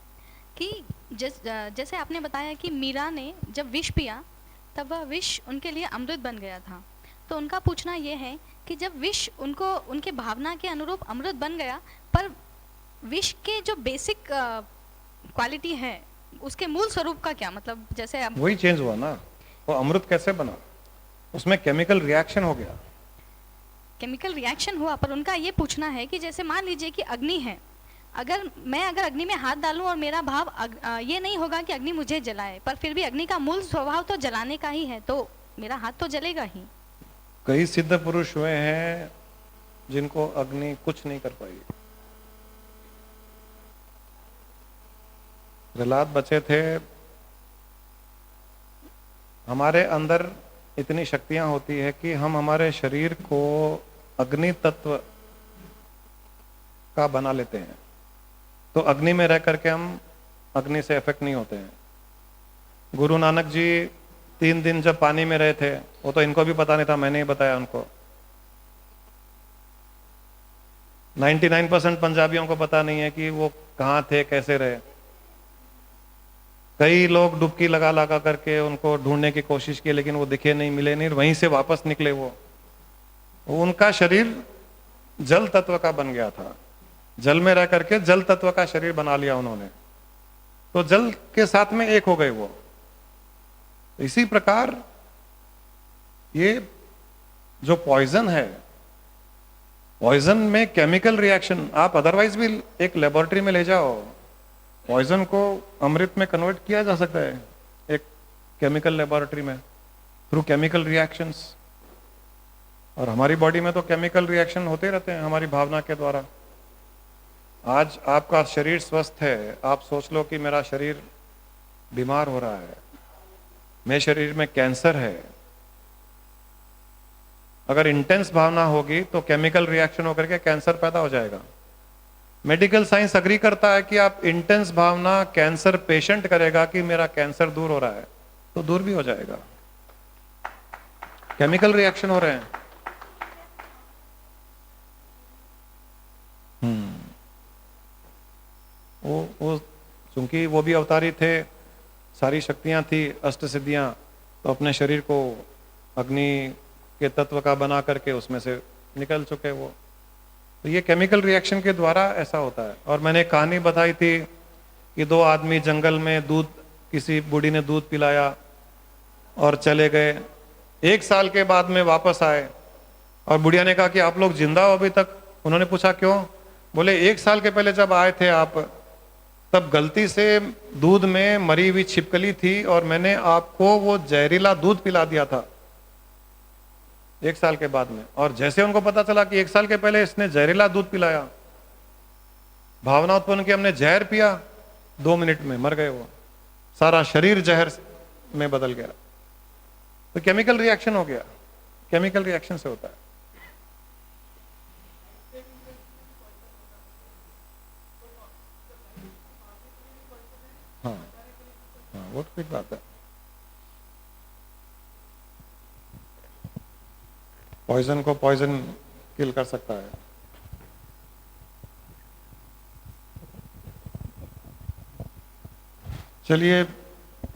कि जैसे आपने बताया कि मीरा ने जब विष पिया तब वह विष उनके लिए अमृत बन गया था. तो उनका पूछना यह है कि जब विष उनको उनके भावना के अनुरूप अमृत बन गया, पर विष के जो बेसिक क्वालिटी है उसके मूल स्वरूप का क्या मतलब? जैसे वही चेंज हुआ ना. वो अमृत कैसे बना? उसमें केमिकल रिएक्शन हो गया. केमिकल रिएक्शन हुआ, पर उनका ये पूछना है कि जैसे मान लीजिए कि अग्नि है, अगर अग्नि में हाथ डालूं और मेरा भाव ये नहीं होगा कि अग्नि मुझे जलाए, पर फिर भी अग्नि का मूल स्वभाव तो जलाने का ही है, तो मेरा हाथ तो जलेगा ही. कई सिद्ध पुरुष हुए हैं जिनको अग्नि कुछ नहीं कर पाई. प्रहलाद बचे थे. हमारे अंदर इतनी शक्तियां होती है कि हम हमारे शरीर को अग्नि तत्व का बना लेते हैं. तो अग्नि में रह करके हम अग्नि से इफेक्ट नहीं होते हैं. गुरु नानक जी 3 दिन जब पानी में रहे थे, वो तो इनको भी पता नहीं था, मैंने ही बताया उनको. 99% पंजाबियों को पता नहीं है कि वो कहाँ थे, कैसे रहे. कई लोग डुबकी लगा करके उनको ढूंढने की कोशिश की, लेकिन वो दिखे नहीं, मिले नहीं, वहीं से वापस निकले. वो उनका शरीर जल तत्व का बन गया था. जल में रह करके जल तत्व का शरीर बना लिया उन्होंने. तो जल के साथ में एक हो गए वो। इसी प्रकार ये जो पॉइजन है, पॉइजन में केमिकल रिएक्शन आप अदरवाइज भी एक लेबोरेटरी में ले जाओ, पॉइजन को अमृत में कन्वर्ट किया जा सकता है एक केमिकल लेबोरेटरी में थ्रू केमिकल रिएक्शंस। और हमारी बॉडी में तो केमिकल रिएक्शन होते रहते हैं हमारी भावना के द्वारा। आज आपका शरीर स्वस्थ है, आप सोच लो कि मेरा शरीर बीमार हो रहा है, मेरे शरीर में कैंसर है। अगर इंटेंस भावना होगी तो केमिकल रिएक्शन होकर के कैंसर पैदा हो जाएगा। मेडिकल साइंस अग्री करता है कि आप इंटेंस भावना कैंसर पेशेंट करेगा कि मेरा कैंसर दूर हो रहा है, तो दूर भी हो जाएगा। केमिकल रिएक्शन हो रहे हैं। वो चूंकि वो भी अवतारी थे, सारी शक्तियां थी, अष्ट सिद्धियां, तो अपने शरीर को अग्नि के तत्व का बना करके उसमें से निकल चुके वो। तो ये केमिकल रिएक्शन के द्वारा ऐसा होता है। और मैंने एक कहानी बताई थी कि दो आदमी जंगल में दूध, किसी बूढ़ी ने दूध पिलाया और चले गए। 1 साल के बाद में वापस आए और बुढ़िया ने कहा कि आप लोग जिंदा हो अभी तक? उन्होंने पूछा क्यों? बोले 1 साल के पहले जब आए थे आप, तब गलती से दूध में मरी हुई छिपकली थी और मैंने आपको वो जहरीला दूध पिला दिया था 1 साल के बाद में। और जैसे उनको पता चला कि 1 साल के पहले इसने जहरीला दूध पिलाया, भावना उत्पन्न की, हमने जहर पिया, 2 मिनट में मर गए वो, सारा शरीर जहर में बदल गया। तो केमिकल रिएक्शन हो गया, केमिकल रिएक्शन से होता है। हाँ हाँ, वो ठीक बात है। पॉइजन को पॉइजन किल कर सकता है। चलिए,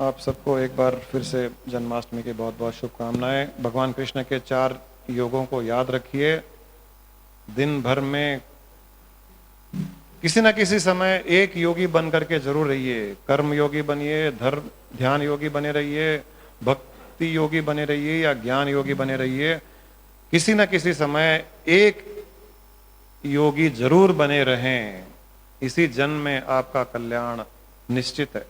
आप सबको एक बार फिर से जन्माष्टमी की बहुत बहुत शुभकामनाएं। भगवान कृष्ण के 4 योगों को याद रखिए। दिन भर में किसी न किसी समय एक योगी बन करके जरूर रहिए। कर्म योगी बनिए, धर्म ध्यान योगी बने रहिए, भक्ति योगी बने रहिए या ज्ञान योगी बने रहिए। किसी न किसी समय एक योगी जरूर बने रहें। इसी जन्म में आपका कल्याण निश्चित है।